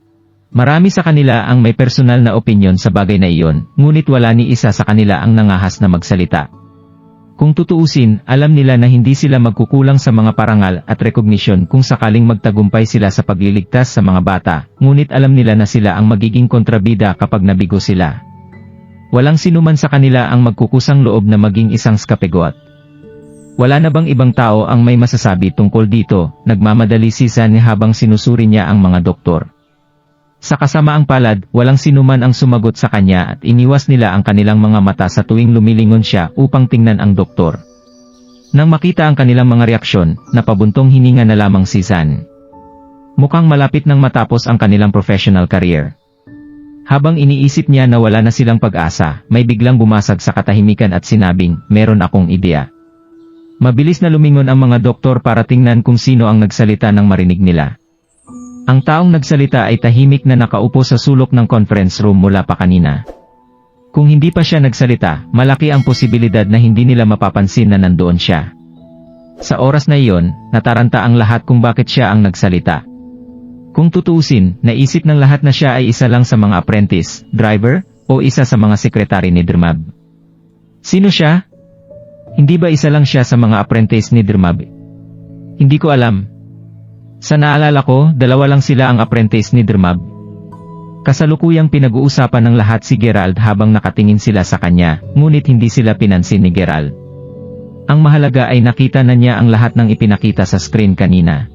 Marami sa kanila ang may personal na opinyon sa bagay na iyon, ngunit wala ni isa sa kanila ang nangahas na magsalita. Kung tutuusin, alam nila na hindi sila magkukulang sa mga parangal at recognition kung sakaling magtagumpay sila sa pagliligtas sa mga bata, ngunit alam nila na sila ang magiging kontrabida kapag nabigo sila. Walang sinuman sa kanila ang magkukusang loob na maging isang skapegoat. Wala na bang ibang tao ang may masasabi tungkol dito, nagmamadali si Zan habang sinusuri niya ang mga doktor. Sa kasamaang palad, walang sinuman ang sumagot sa kanya at iniwas nila ang kanilang mga mata sa tuwing lumilingon siya upang tingnan ang doktor. Nang makita ang kanilang mga reaksyon, napabuntong hininga na lamang si Zan. Mukhang malapit nang matapos ang kanilang professional career. Habang iniisip niya na wala na silang pag-asa, may biglang bumasag sa katahimikan at sinabing, "Meron akong ideya." Mabilis na lumingon ang mga doktor para tingnan kung sino ang nagsalita nang marinig nila. Ang taong nagsalita ay tahimik na nakaupo sa sulok ng conference room mula pa kanina. Kung hindi pa siya nagsalita, malaki ang posibilidad na hindi nila mapapansin na nandoon siya. Sa oras na iyon, nataranta ang lahat kung bakit siya ang nagsalita. Kung tutuusin, naisip ng lahat na siya ay isa lang sa mga apprentice, driver, o isa sa mga sekretary ni Dermab. Sino siya? Hindi ba isa lang siya sa mga apprentice ni Dermab? Hindi ko alam. Sa naalala ko, 2 lang sila ang apprentice ni Dermab. Kasalukuyang pinag-uusapan ng lahat si Gerald habang nakatingin sila sa kanya, ngunit hindi sila pinansin ni Gerald. Ang mahalaga ay nakita na niya ang lahat ng ipinakita sa screen kanina.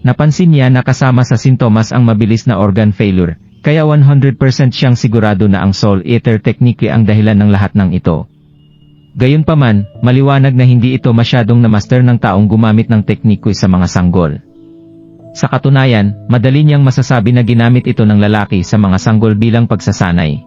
Napansin niya na kasama sa sintomas ang mabilis na organ failure, kaya 100% siyang sigurado na ang Soul Eater technique ang dahilan ng lahat ng ito. Gayunpaman, maliwanag na hindi ito masyadong na-master ng taong gumamit ng tekniko sa mga sanggol. Sa katunayan, madali niyang masasabi na ginamit ito ng lalaki sa mga sanggol bilang pagsasanay.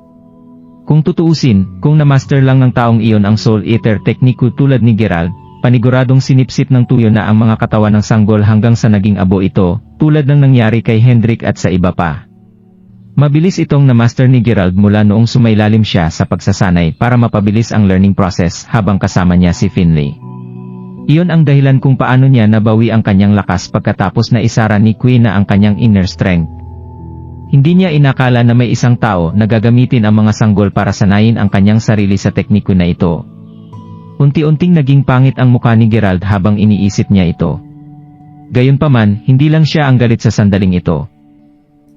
Kung tutuusin, kung na-master lang ng taong iyon ang Soul Eater technique tulad ni Gerald, paniguradong sinipsip ng tuyo na ang mga katawan ng sanggol hanggang sa naging abo ito, tulad ng nangyari kay Hendrik at sa iba pa. Mabilis itong na-master ni Gerald mula noong sumailalim siya sa pagsasanay para mapabilis ang learning process habang kasama niya si Finley. Iyon ang dahilan kung paano niya nabawi ang kanyang lakas pagkatapos na isara ni Queen na ang kanyang inner strength. Hindi niya inakala na may isang tao na gagamitin ang mga sanggol para sanayin ang kanyang sarili sa tekniko na ito. Unti-unting naging pangit ang mukha ni Gerald habang iniisip niya ito. Gayunpaman, hindi lang siya ang galit sa sandaling ito.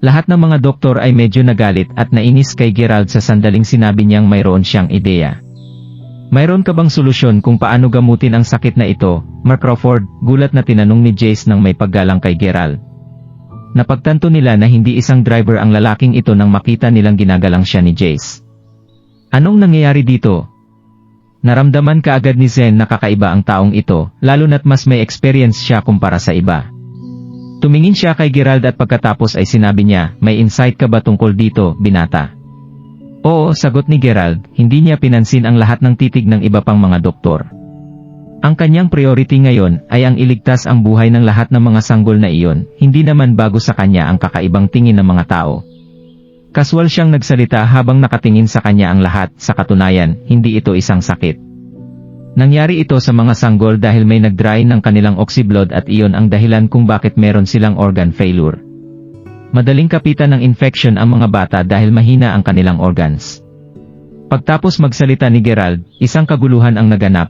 Lahat ng mga doktor ay medyo nagalit at nainis kay Gerald sa sandaling sinabi niyang mayroon siyang ideya. Mayroon ka bang solusyon kung paano gamutin ang sakit na ito, Mark Crawford? Gulat na tinanong ni Jace nang may paggalang kay Gerald. Napagtanto nila na hindi isang driver ang lalaking ito nang makita nilang ginagalang siya ni Jace. Anong nangyayari dito? Naramdaman kaagad ni Zen na kakaiba ang taong ito, lalo na't mas may experience siya kumpara sa iba. Tumingin siya kay Gerald at pagkatapos ay sinabi niya, "May insight ka ba tungkol dito, binata?" "Oo," sagot ni Gerald, hindi niya pinansin ang lahat ng titig ng iba pang mga doktor. Ang kanyang priority ngayon ay ang iligtas ang buhay ng lahat ng mga sanggol na iyon, hindi naman bago sa kanya ang kakaibang tingin ng mga tao. Kaswal siyang nagsalita habang nakatingin sa kanya ang lahat, sa katunayan, hindi ito isang sakit. Nangyari ito sa mga sanggol dahil may nag-dry ng kanilang oxyblood at iyon ang dahilan kung bakit meron silang organ failure. Madaling kapitan ng infection ang mga bata dahil mahina ang kanilang organs. Pagtapos magsalita ni Gerald, isang kaguluhan ang naganap.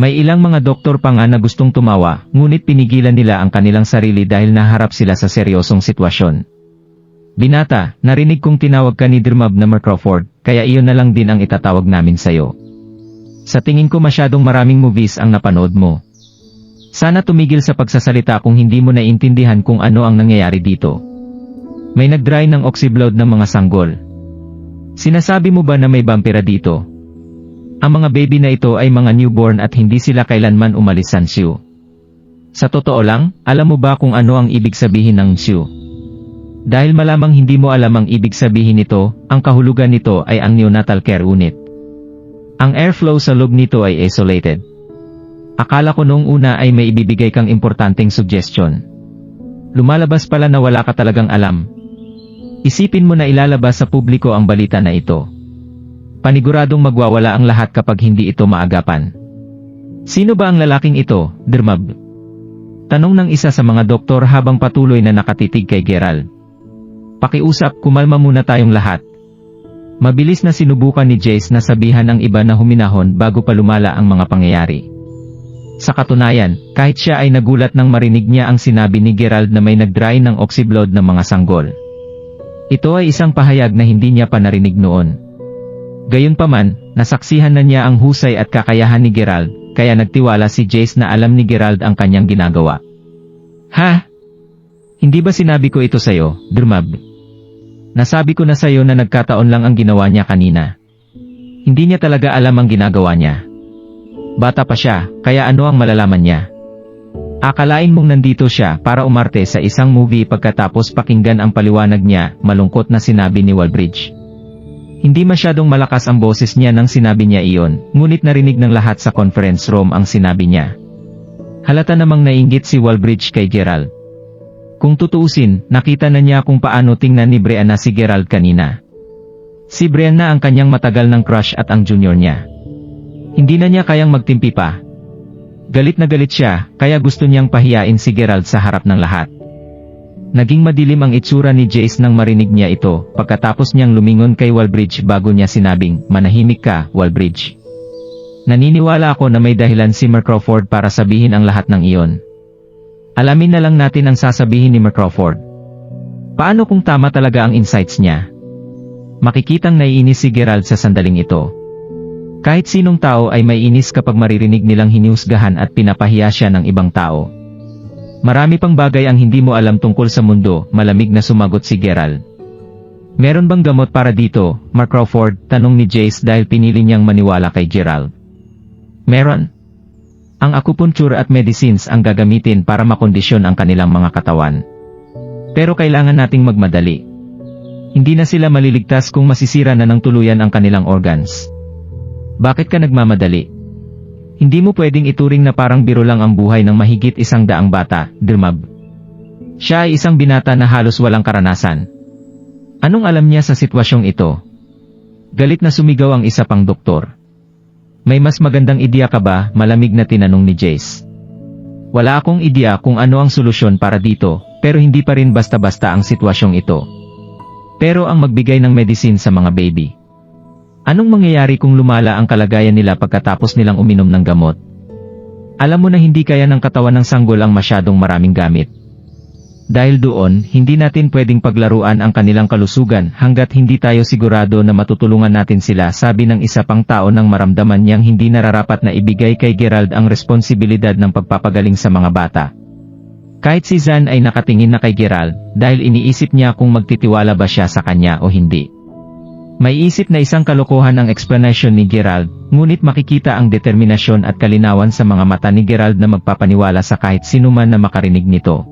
May ilang mga doktor pa nga na gustong tumawa, ngunit pinigilan nila ang kanilang sarili dahil naharap sila sa seryosong sitwasyon. "Binata, narinig kong tinawag ka ni Dermab na Mark Crawford, kaya iyon na lang din ang itatawag namin sayo. Sa tingin ko masyadong maraming movies ang napanood mo. Sana tumigil sa pagsasalita kung hindi mo naiintindihan kung ano ang nangyayari dito. May nag-dry ng oxyblood ng mga sanggol. Sinasabi mo ba na may vampira dito? Ang mga baby na ito ay mga newborn at hindi sila kailanman umalis sa NSU. Sa totoo lang, alam mo ba kung ano ang ibig sabihin ng NSU? Dahil malamang hindi mo alam ang ibig sabihin nito, ang kahulugan nito ay ang neonatal care unit. Ang airflow sa loob nito ay isolated. Akala ko noong una ay may ibibigay kang importanteng suggestion. Lumalabas pala na wala ka talagang alam. Isipin mo na ilalabas sa publiko ang balita na ito. Paniguradong magwawala ang lahat kapag hindi ito maagapan. Sino ba ang lalaking ito, Dermab? Tanong ng isa sa mga doktor habang patuloy na nakatitig kay Gerald. Pakiusap, kumalma muna tayong lahat. Mabilis na sinubukan ni Jace na sabihan ang iba na huminahon bago pa lumala ang mga pangyayari. Sa katunayan, kahit siya ay nagulat nang marinig niya ang sinabi ni Gerald na may nag-dry ng oxyblood ng mga sanggol. Ito ay isang pahayag na hindi niya pa narinig noon. Gayunpaman, nasaksihan na niya ang husay at kakayahan ni Gerald, kaya nagtiwala si Jace na alam ni Gerald ang kanyang ginagawa. Ha? Hindi ba sinabi ko ito sa'yo, Dermab? Nasabi ko na sa'yo na nagkataon lang ang ginawa niya kanina. Hindi niya talaga alam ang ginagawa niya. Bata pa siya, kaya ano ang malalaman niya? Akalain mong nandito siya para umarte sa isang movie pagkatapos pakinggan ang paliwanag niya, malungkot na sinabi ni Walbridge. Hindi masyadong malakas ang boses niya nang sinabi niya iyon, ngunit narinig ng lahat sa conference room ang sinabi niya. Halata namang nainggit si Walbridge kay Gerald. Kung tutuusin, nakita na niya kung paano tingnan ni Brianna si Gerald kanina. Si Brianna ang kanyang matagal ng crush at ang junior niya. Hindi na niya kayang magtimpi pa. Galit na galit siya, kaya gusto niyang pahiyain si Gerald sa harap ng lahat. Naging madilim ang itsura ni Jace nang marinig niya ito, pagkatapos niyang lumingon kay Walbridge bago niya sinabing, "Manahimik ka, Walbridge. Naniniwala ako na may dahilan si Mark Crawford para sabihin ang lahat ng iyon. Alamin na lang natin ang sasabihin ni Mark Crawford. Paano kung tama talaga ang insights niya?" Makikitang naiinis si Gerald sa sandaling ito. Kahit sinong tao ay may inis kapag maririnig nilang hiniusgahan at pinapahiya siya ng ibang tao. Marami pang bagay ang hindi mo alam tungkol sa mundo, malamig na sumagot si Gerald. Meron bang gamot para dito, Mark Crawford? Tanong ni Jace dahil pinili niyang maniwala kay Gerald. Meron. Ang acupuncture at medicines ang gagamitin para makondisyon ang kanilang mga katawan. Pero kailangan nating magmadali. Hindi na sila maliligtas kung masisira na ng tuluyan ang kanilang organs. Bakit ka nagmamadali? Hindi mo pwedeng ituring na parang biro lang ang buhay ng mahigit 100 bata, Dermab. Siya ay isang binata na halos walang karanasan. Anong alam niya sa sitwasyong ito? Galit na sumigaw ang isa pang doktor. May mas magandang ideya ka ba? Malamig na tinanong ni Jace. Wala akong ideya kung ano ang solusyon para dito, pero hindi pa rin basta-basta ang sitwasyong ito. Pero ang magbigay ng medicine sa mga baby. Anong mangyayari kung lumala ang kalagayan nila pagkatapos nilang uminom ng gamot? Alam mo na hindi kaya ng katawan ng sanggol ang masyadong maraming gamit. Dahil doon, hindi natin pwedeng paglaruan ang kanilang kalusugan hanggat hindi tayo sigurado na matutulungan natin sila, sabi ng isa pang tao nang maramdaman niyang hindi nararapat na ibigay kay Gerald ang responsibilidad ng pagpapagaling sa mga bata. Kahit si Zan ay nakatingin na kay Gerald dahil iniisip niya kung magtitiwala ba siya sa kanya o hindi. May isip na isang kalokohan ang explanation ni Gerald, ngunit makikita ang determinasyon at kalinawan sa mga mata ni Gerald na magpapaniwala sa kahit sinuman na makarinig nito.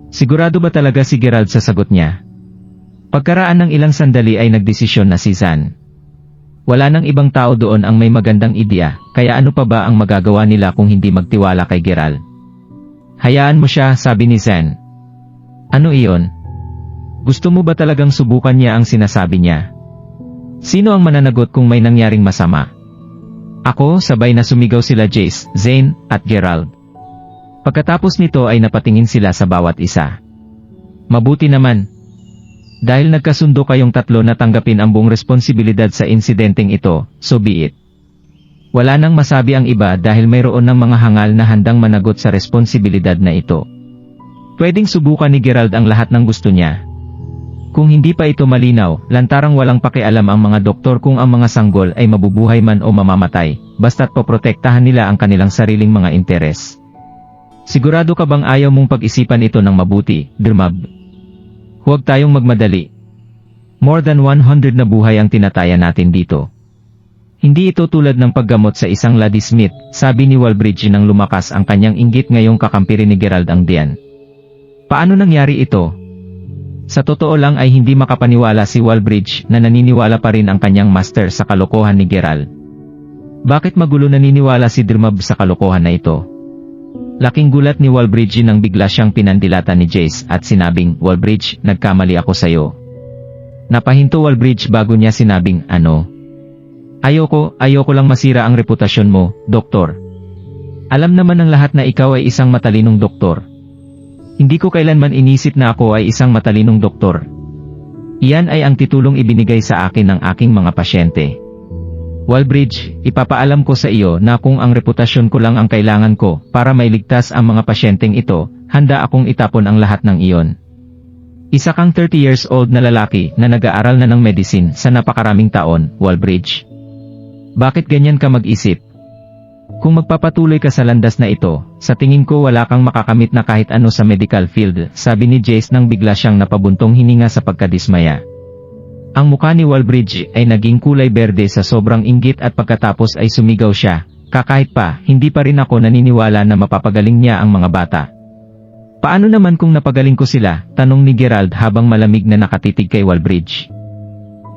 Sigurado ba talaga si Gerald sa sagot niya? Pagkaraan ng ilang sandali ay nagdesisyon na si Zan. Wala nang ibang tao doon ang may magandang ideya, kaya ano pa ba ang magagawa nila kung hindi magtiwala kay Gerald? Hayaan mo siya, sabi ni Zan. Ano iyon? Gusto mo ba talagang subukan niya ang sinasabi niya? Sino ang mananagot kung may nangyaring masama? Ako, sabay na sumigaw sila Jace, Zane, at Gerald. Pagkatapos nito ay napatingin sila sa bawat isa. Mabuti naman. Dahil nagkasundo kayong tatlo na tanggapin ang buong responsibilidad sa insidenteng ito, so be it. Wala nang masabi ang iba dahil mayroon ng mga hangal na handang managot sa responsibilidad na ito. Pwedeng subukan ni Gerald ang lahat ng gusto niya. Kung hindi pa ito malinaw, lantarang walang pakialam ang mga doktor kung ang mga sanggol ay mabubuhay man o mamamatay, basta't poprotektahan nila ang kanilang sariling mga interes. Sigurado ka bang ayaw mong pag-isipan ito ng mabuti, Dermab? Huwag tayong magmadali. More than 100 na buhay ang tinataya natin dito. Hindi ito tulad ng paggamot sa isang Lady Smith, sabi ni Walbridge nang lumakas ang kanyang inggit ngayong kakampi ni Gerald ang diyan. Paano nangyari ito? Sa totoo lang ay hindi makapaniwala si Walbridge na naniniwala pa rin ang kanyang master sa kalokohan ni Gerald. Bakit magulo naniniwala si Dermab sa kalokohan na ito? Laking gulat ni Walbridge nang bigla siyang pinandilatan ni Jace at sinabing, Walbridge, nagkamali ako sayo. Napahinto Walbridge bago niya sinabing, ano? Ayoko lang masira ang reputasyon mo, doktor. Alam naman ng lahat na ikaw ay isang matalinong doktor. Hindi ko kailanman inisip na ako ay isang matalinong doktor. Iyan ay ang titulong ibinigay sa akin ng aking mga pasyente. Walbridge, ipapaalam ko sa iyo na kung ang reputasyon ko lang ang kailangan ko para mailigtas ang mga pasyenteng ito, handa akong itapon ang lahat ng iyon. Isa kang 30 years old na lalaki na nag-aaral na ng medicine sa napakaraming taon, Walbridge. Bakit ganyan ka mag-isip? Kung magpapatuloy ka sa landas na ito, sa tingin ko wala kang makakamit na kahit ano sa medical field, sabi ni Jace nang bigla siyang napabuntong hininga sa pagkadismaya. Ang mukha ni Walbridge ay naging kulay berde sa sobrang inggit at pagkatapos ay sumigaw siya, kahit pa, hindi pa rin ako naniniwala na mapapagaling niya ang mga bata. Paano naman kung napagaling ko sila? Tanong ni Gerald habang malamig na nakatitig kay Walbridge.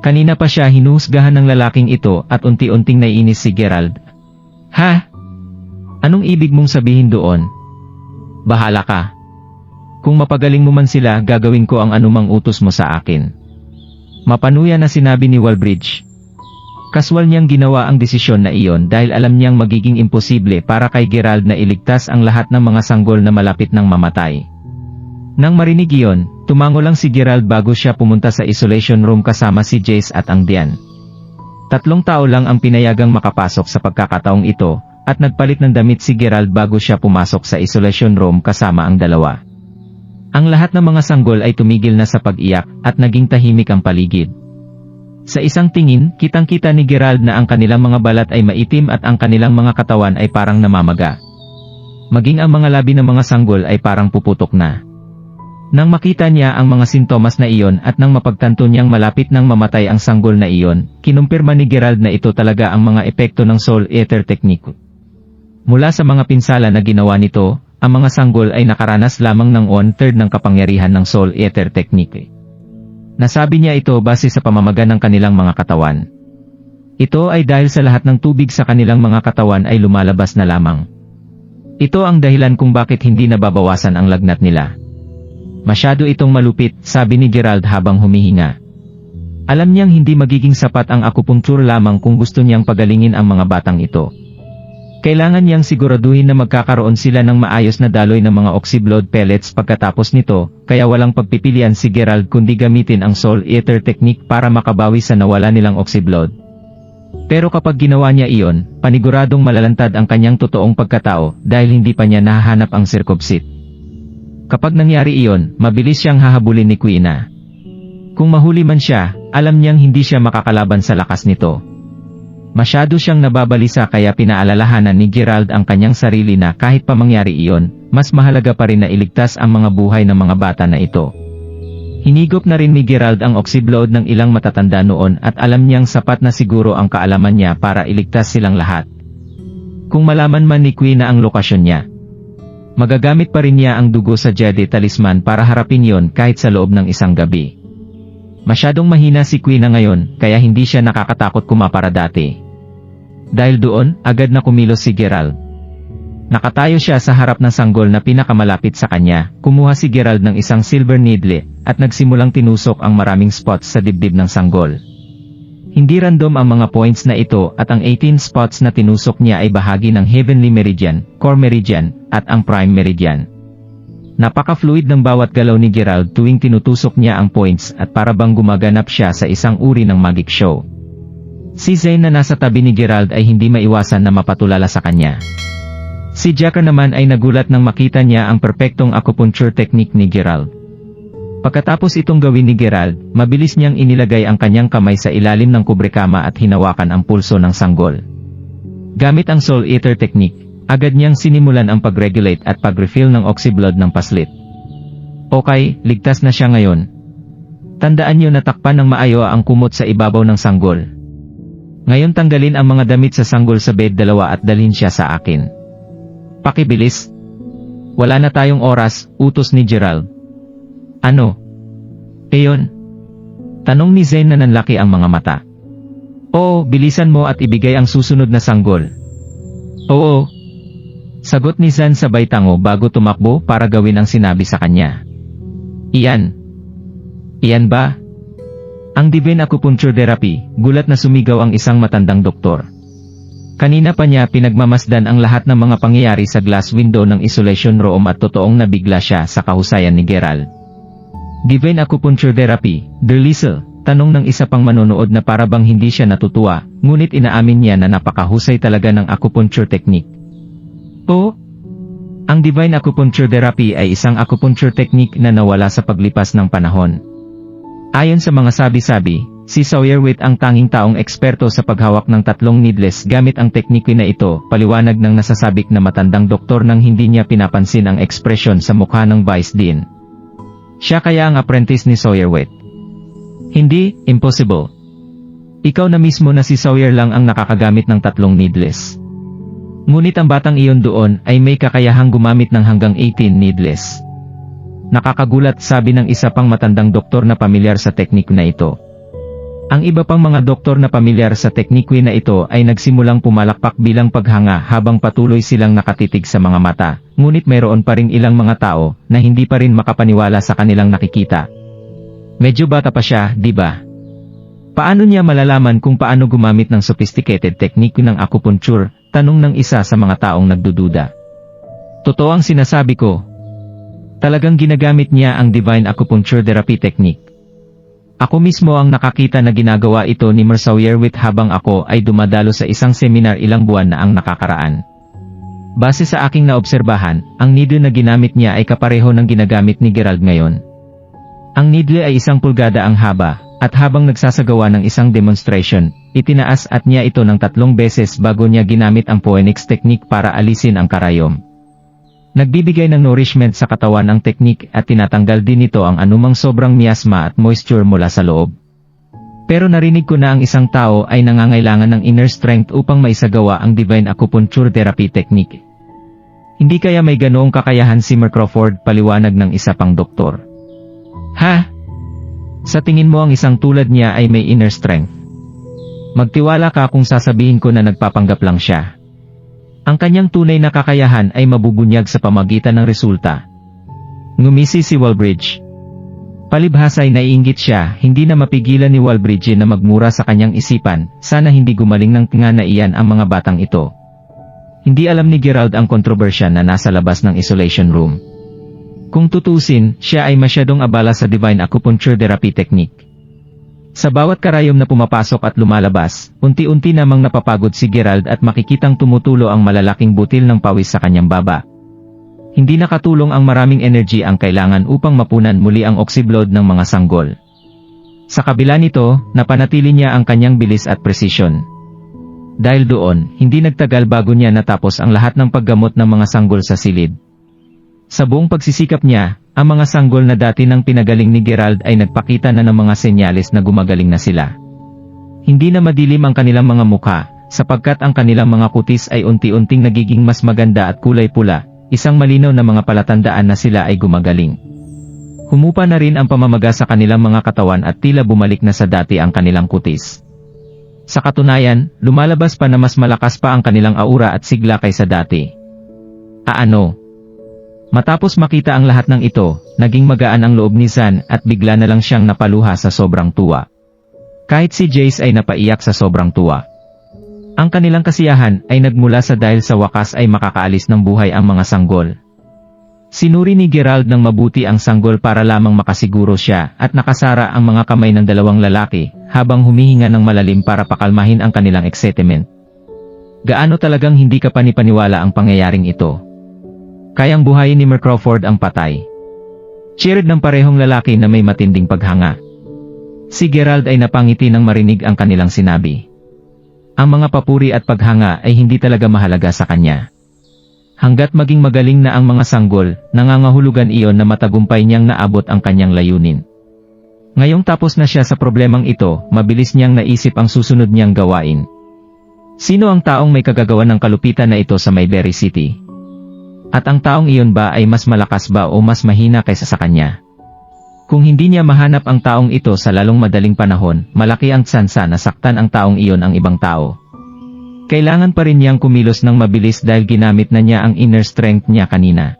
Kanina pa siya hinuhusgahan ng lalaking ito at unti-unting naiinis si Gerald. Ha? Anong ibig mong sabihin doon? Bahala ka. Kung mapagaling mo man sila, gagawin ko ang anumang utos mo sa akin. Mapanuya na sinabi ni Walbridge. Kaswal niyang ginawa ang desisyon na iyon dahil alam niyang magiging imposible para kay Gerald na iligtas ang lahat ng mga sanggol na malapit ng mamatay. Nang marinig iyon, tumango lang si Gerald bago siya pumunta sa isolation room kasama si Jace at ang Dian. 3 tao lang ang pinayagang makapasok sa pagkakataong ito, at nagpalit ng damit si Gerald bago siya pumasok sa isolation room kasama ang 2. Ang lahat ng mga sanggol ay tumigil na sa pag-iyak at naging tahimik ang paligid. Sa isang tingin, kitang-kita ni Gerald na ang kanilang mga balat ay maitim at ang kanilang mga katawan ay parang namamaga. Maging ang mga labi ng mga sanggol ay parang puputok na. Nang makita niya ang mga sintomas na iyon at nang mapagtanto niyang malapit nang mamatay ang sanggol na iyon, kinumpirma ni Gerald na ito talaga ang mga epekto ng Soul Eater Technique. Mula sa mga pinsala na ginawa nito, ang mga sanggol ay nakaranas lamang ng 1/3 ng kapangyarihan ng Soul Eater Technique. Nasabi niya ito base sa pamamaga ng kanilang mga katawan. Ito ay dahil sa lahat ng tubig sa kanilang mga katawan ay lumalabas na lamang. Ito ang dahilan kung bakit hindi nababawasan ang lagnat nila. Masyado itong malupit, sabi ni Gerald habang humihinga. Alam niyang hindi magiging sapat ang acupuncture lamang kung gusto niyang pagalingin ang mga batang ito. Kailangan niyang siguraduhin na magkakaroon sila ng maayos na daloy ng mga oxyblood pellets pagkatapos nito, kaya walang pagpipilian si Gerald kundi gamitin ang Soul Eater Technique para makabawi sa nawala nilang oxyblood. Pero kapag ginawa niya iyon, paniguradong malalantad ang kanyang totoong pagkatao dahil hindi pa niya nahahanap ang circumcit. Kapag nangyari iyon, mabilis siyang hahabulin ni Quina. Kung mahuli man siya, alam niyang hindi siya makakalaban sa lakas nito. Masyado siyang nababalisa kaya pinaalalahanan ni Gerald ang kanyang sarili na kahit pa mangyari iyon, mas mahalaga pa rin na iligtas ang mga buhay ng mga bata na ito. Hinigop na rin ni Gerald ang oxyblood ng ilang matatanda noon at alam niyang sapat na siguro ang kaalaman niya para iligtas silang lahat. Kung malaman man ni Quina ang lokasyon niya, magagamit pa rin niya ang dugo sa Jedi Talisman para harapin yon kahit sa loob ng isang gabi. Masyadong mahina si Quina ngayon, kaya hindi siya nakakatakot kumapara dati. Dahil doon, agad na kumilos si Gerald. Nakatayo siya sa harap ng sanggol na pinakamalapit sa kanya, kumuha si Gerald ng isang silver needle, at nagsimulang tinusok ang maraming spots sa dibdib ng sanggol. Hindi random ang mga points na ito at ang 18 spots na tinusok niya ay bahagi ng Heavenly Meridian, Core Meridian, at ang Prime Meridian. Napaka-fluid ng bawat galaw ni Gerald tuwing tinutusok niya ang points at para bang gumaganap siya sa isang uri ng magic show. Si Zane na nasa tabi ni Gerald ay hindi maiwasan na mapatulala sa kanya. Si Jacker naman ay nagulat nang makita niya ang perpektong acupuncture technique ni Gerald. Pagkatapos itong gawin ni Gerald, mabilis niyang inilagay ang kanyang kamay sa ilalim ng kubrekama at hinawakan ang pulso ng sanggol. Gamit ang Soul Eater Technique, Agad niyang sinimulan ang pag-regulate at pag-refill ng oxyblood ng paslit. Okay, ligtas na siya ngayon. Tandaan niyo na takpan ng maayo ang kumot sa ibabaw ng sanggol. Ngayon tanggalin ang mga damit sa sanggol sa bed 2 at dalhin siya sa akin. Pakibilis. Wala na tayong oras, utos ni Gerald. Ano? Eyon? Tanong ni Zen na nanlaki ang mga mata. Oo, bilisan mo at ibigay ang susunod na sanggol. Oo. Sagot ni Zen sabay tango bago tumakbo para gawin ang sinabi sa kanya. Iyan. Iyan ba? Ang Divine Acupuncture Therapy, gulat na sumigaw ang isang matandang doktor. Kanina pa niya pinagmamasdan ang lahat ng mga pangyayari sa glass window ng isolation room at totoong nabigla siya sa kahusayan ni Gerald. Divine Acupuncture Therapy, Derlisel, tanong ng isa pang manonood na para bang hindi siya natutuwa, ngunit inaamin niya na napakahusay talaga ng acupuncture technique. Oo. Ang Divine Acupuncture Therapy ay isang acupuncture technique na nawala sa paglipas ng panahon. Ayon sa mga sabi-sabi, si Sawyerwit ang tanging taong eksperto sa paghawak ng 3 needles gamit ang teknike na ito, paliwanag ng nasasabik na matandang doktor nang hindi niya pinapansin ang ekspresyon sa mukha ng Vice Dean. Siya kaya ang apprentice ni Sawyerwit? Hindi, impossible. Ikaw na mismo na si Sawyer lang ang nakakagamit ng 3 needles. Ngunit ang batang iyon doon ay may kakayahang gumamit ng hanggang 18 needles. Nakakagulat, sabi ng isa pang matandang doktor na pamilyar sa teknik na ito. Ang iba pang mga doktor na pamilyar sa teknikwe na ito ay nagsimulang pumalakpak bilang paghanga habang patuloy silang nakatitig sa mga mata, ngunit mayroon pa rin ilang mga tao na hindi pa rin makapaniwala sa kanilang nakikita. Medyo bata pa siya, di ba? Paano niya malalaman kung paano gumamit ng sophisticated technique ng acupuncture? Tanong ng isa sa mga taong nagdududa. Totoo ang sinasabi ko. Talagang ginagamit niya ang Divine Acupuncture Therapy Technique. Ako mismo ang nakakita na ginagawa ito ni Sawyerwit habang ako ay dumadalo sa isang seminar ilang buwan na ang nakakaraan. Base sa aking naobserbahan, ang needle na ginamit niya ay kapareho ng ginagamit ni Gerald ngayon. Ang needle ay 1 pulgada ang haba, at habang nagsasagawa ng isang demonstration, itinaas at niya ito ng 3 beses bago niya ginamit ang Phoenix technique para alisin ang karayom. Nagbibigay ng nourishment sa katawan ang teknik at tinatanggal din nito ang anumang sobrang miasma at moisture mula sa loob. Pero narinig ko na ang isang tao ay nangangailangan ng inner strength upang maisagawa ang Divine Acupuncture Therapy Technique. Hindi kaya may ganoong kakayahan si Mark Crawford, paliwanag ng isa pang doktor. Ha? Sa tingin mo ang isang tulad niya ay may inner strength? Magtiwala ka kung sasabihin ko na nagpapanggap lang siya. Ang kanyang tunay na kakayahan ay mabubunyag sa pamagitan ng resulta. Ngumisi si Walbridge. Palibhasa ay naiinggit siya, hindi na mapigilan ni Walbridge na magmura sa kanyang isipan, sana hindi gumaling ng nga na iyan ang mga batang ito. Hindi alam ni Gerald ang kontrobersya na nasa labas ng isolation room. Kung tutusin, siya ay masyadong abala sa Divine Acupuncture Therapy Technique. Sa bawat karayom na pumapasok at lumalabas, unti-unti namang napapagod si Gerald at makikitang tumutulo ang malalaking butil ng pawis sa kanyang baba. Hindi nakatulong ang maraming energy ang kailangan upang mapunan muli ang oxyblood ng mga sanggol. Sa kabila nito, napanatili niya ang kanyang bilis at presisyon. Dahil doon, hindi nagtagal bago niya natapos ang lahat ng paggamot ng mga sanggol sa silid. Sa buong pagsisikap niya, ang mga sanggol na dati nang pinagaling ni Gerald ay nagpakita na ng mga senyales na gumagaling na sila. Hindi na madilim ang kanilang mga mukha, sapagkat ang kanilang mga kutis ay unti-unting nagiging mas maganda at kulay pula, isang malinaw na mga palatandaan na sila ay gumagaling. Humupa na rin ang pamamaga sa kanilang mga katawan at tila bumalik na sa dati ang kanilang kutis. Sa katunayan, lumalabas pa na mas malakas pa ang kanilang aura at sigla kaysa dati. Ano? Matapos makita ang lahat ng ito, naging magaan ang loob ni Zan at bigla na lang siyang napaluha sa sobrang tuwa. Kahit si Jace ay napaiyak sa sobrang tuwa. Ang kanilang kasiyahan ay nagmula sa dahil sa wakas ay makakaalis ng buhay ang mga sanggol. Sinuri ni Gerald ng mabuti ang sanggol para lamang makasiguro siya at nakasara ang mga kamay ng 2 lalaki habang humihinga ng malalim para pakalmahin ang kanilang excitement. Gaano talagang hindi ka panipaniwala ang pangyayaring ito? Kayang buhayin ni Mark Crawford ang patay. Cheered ng parehong lalaki na may matinding paghanga. Si Gerald ay napangiti nang marinig ang kanilang sinabi. Ang mga papuri at paghanga ay hindi talaga mahalaga sa kanya. Hanggat maging magaling na ang mga sanggol, nangangahulugan iyon na matagumpay niyang naabot ang kanyang layunin. Ngayong tapos na siya sa problemang ito, mabilis niyang naisip ang susunod niyang gawain. Sino ang taong may kagagawan ng kalupitan na ito sa Mayberry City? At ang taong iyon ba ay mas malakas ba o mas mahina kaysa sa kanya? Kung hindi niya mahanap ang taong ito sa lalong madaling panahon, malaki ang tsansa na saktan ang taong iyon ang ibang tao. Kailangan pa rin niyang kumilos ng mabilis dahil ginamit na niya ang inner strength niya kanina.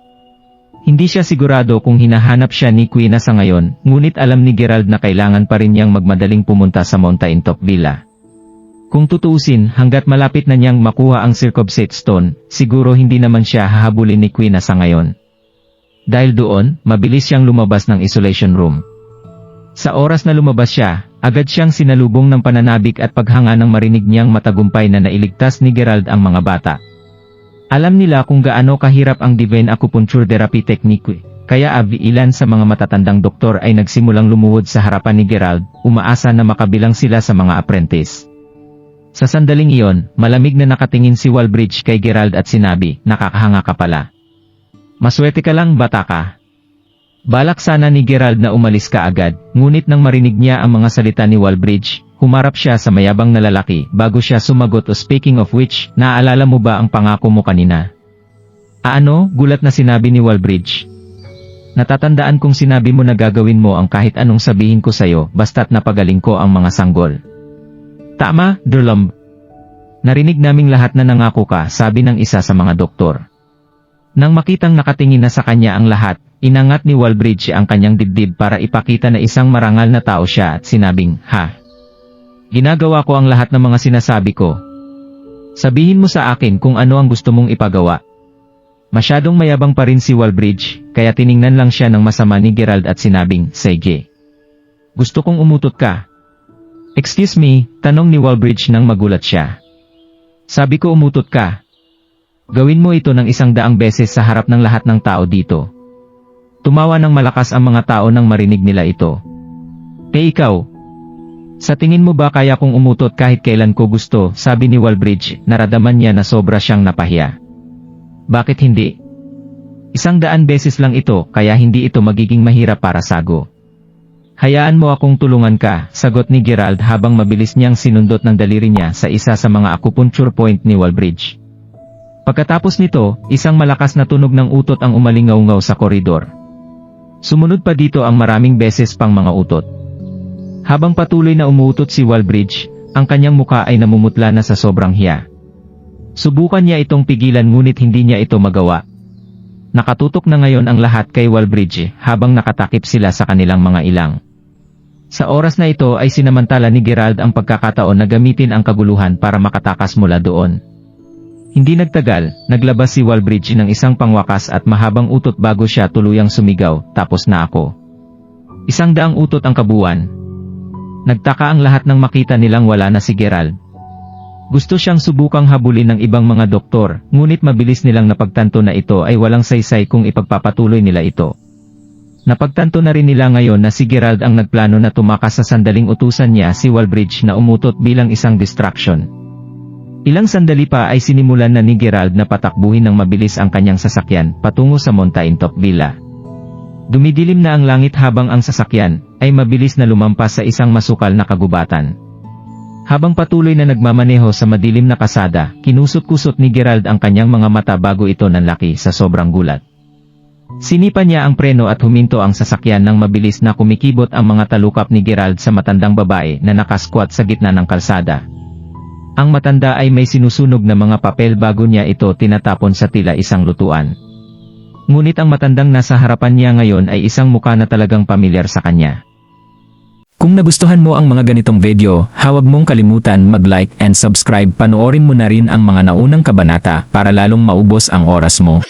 Hindi siya sigurado kung hinahanap siya ni Quina sa ngayon, ngunit alam ni Gerald na kailangan pa rin niyang magmadaling pumunta sa Mountain Top Villa. Kung tutuusin, hanggat malapit na niyang makuha ang Circumsate Stone, siguro hindi naman siya hahabulin ni Quina sa ngayon. Dahil doon, mabilis siyang lumabas ng isolation room. Sa oras na lumabas siya, agad siyang sinalubong ng pananabik at paghanga nang marinig niyang matagumpay na nailigtas ni Gerald ang mga bata. Alam nila kung gaano kahirap ang Divine Acupuncture Therapy Technique, kaya ilan sa mga matatandang doktor ay nagsimulang lumuhod sa harapan ni Gerald, umaasa na makabilang sila sa mga apprentice. Sa sandaling iyon, malamig na nakatingin si Walbridge kay Gerald at sinabi, "Nakakahanga ka pala. Maswerte ka lang, bata ka." Balak sana ni Gerald na umalis ka agad, ngunit nang marinig niya ang mga salita ni Walbridge, humarap siya sa mayabang na lalaki bago siya sumagot o speaking of which, naaalala mo ba ang pangako mo kanina? Ano? Gulat na sinabi ni Walbridge. Natatandaan kong sinabi mo na gagawin mo ang kahit anong sabihin ko sayo basta't napagaling ko ang mga sanggol. Tama, Durlumb. Narinig naming lahat na nangako ka, sabi ng isa sa mga doktor. Nang makitang nakatingin na sa kanya ang lahat, inangat ni Walbridge ang kanyang dibdib para ipakita na isang marangal na tao siya at sinabing, "Ha? Ginagawa ko ang lahat ng mga sinasabi ko. Sabihin mo sa akin kung ano ang gusto mong ipagawa." Masyadong mayabang pa rin si Walbridge, kaya tiningnan lang siya ng masama ni Gerald at sinabing, "Sige. Gusto kong umutot ka." "Excuse me?" tanong ni Walbridge nang magulat siya. "Sabi ko umutot ka. Gawin mo ito ng 100 beses sa harap ng lahat ng tao dito." Tumawa ng malakas ang mga tao nang marinig nila ito. Ikaw? Sa tingin mo ba kaya kong umutot kahit kailan ko gusto?" sabi ni Walbridge, naramdaman niya na sobra siyang napahiya. "Bakit hindi? 100 beses lang ito, kaya hindi ito magiging mahirap para sago." "Hayaan mo akong tulungan ka," sagot ni Gerald habang mabilis niyang sinundot ng daliri niya sa isa sa mga acupuncture point ni Walbridge. Pagkatapos nito, isang malakas na tunog ng utot ang umalingaw-ngaw sa koridor. Sumunod pa dito ang maraming beses pang mga utot. Habang patuloy na umuutot si Walbridge, ang kanyang muka ay namumutla na sa sobrang hiya. Subukan niya itong pigilan ngunit hindi niya ito magawa. Nakatutok na ngayon ang lahat kay Walbridge habang nakatakip sila sa kanilang mga ilang. Sa oras na ito ay sinamantala ni Gerald ang pagkakataon na gamitin ang kaguluhan para makatakas mula doon. Hindi nagtagal, naglabas si Walbridge ng isang pangwakas at mahabang utot bago siya tuluyang sumigaw, "Tapos na ako." 100 utot ang kabuuan. Nagtaka ang lahat nang makita nilang wala na si Gerald. Gusto siyang subukang habulin ng ibang mga doktor, ngunit mabilis nilang napagtanto na ito ay walang saysay kung ipagpapatuloy nila ito. Napagtanto na rin nila ngayon na si Gerald ang nagplano na tumakas sa sandaling utusan niya si Walbridge na umutot bilang isang distraction. Ilang sandali pa ay sinimulan na ni Gerald na patakbuhin ng mabilis ang kanyang sasakyan patungo sa Mountain Top Villa. Dumidilim na ang langit habang ang sasakyan ay mabilis na lumampas sa isang masukal na kagubatan. Habang patuloy na nagmamaneho sa madilim na kasada, kinusot-kusot ni Gerald ang kanyang mga mata bago ito nanlaki sa sobrang gulat. Sinipa niya ang preno at huminto ang sasakyan nang mabilis na kumikibot ang mga talukap ni Gerald sa matandang babae na nakasquat sa gitna ng kalsada. Ang matanda ay may sinusunog na mga papel bago niya ito tinatapon sa tila isang lutuan. Ngunit ang matandang nasa harapan niya ngayon ay isang mukha na talagang pamilyar sa kanya. Kung nagustuhan mo ang mga ganitong video, huwag mong kalimutan mag-like and subscribe. Panoorin mo na rin ang mga naunang kabanata para lalong maubos ang oras mo.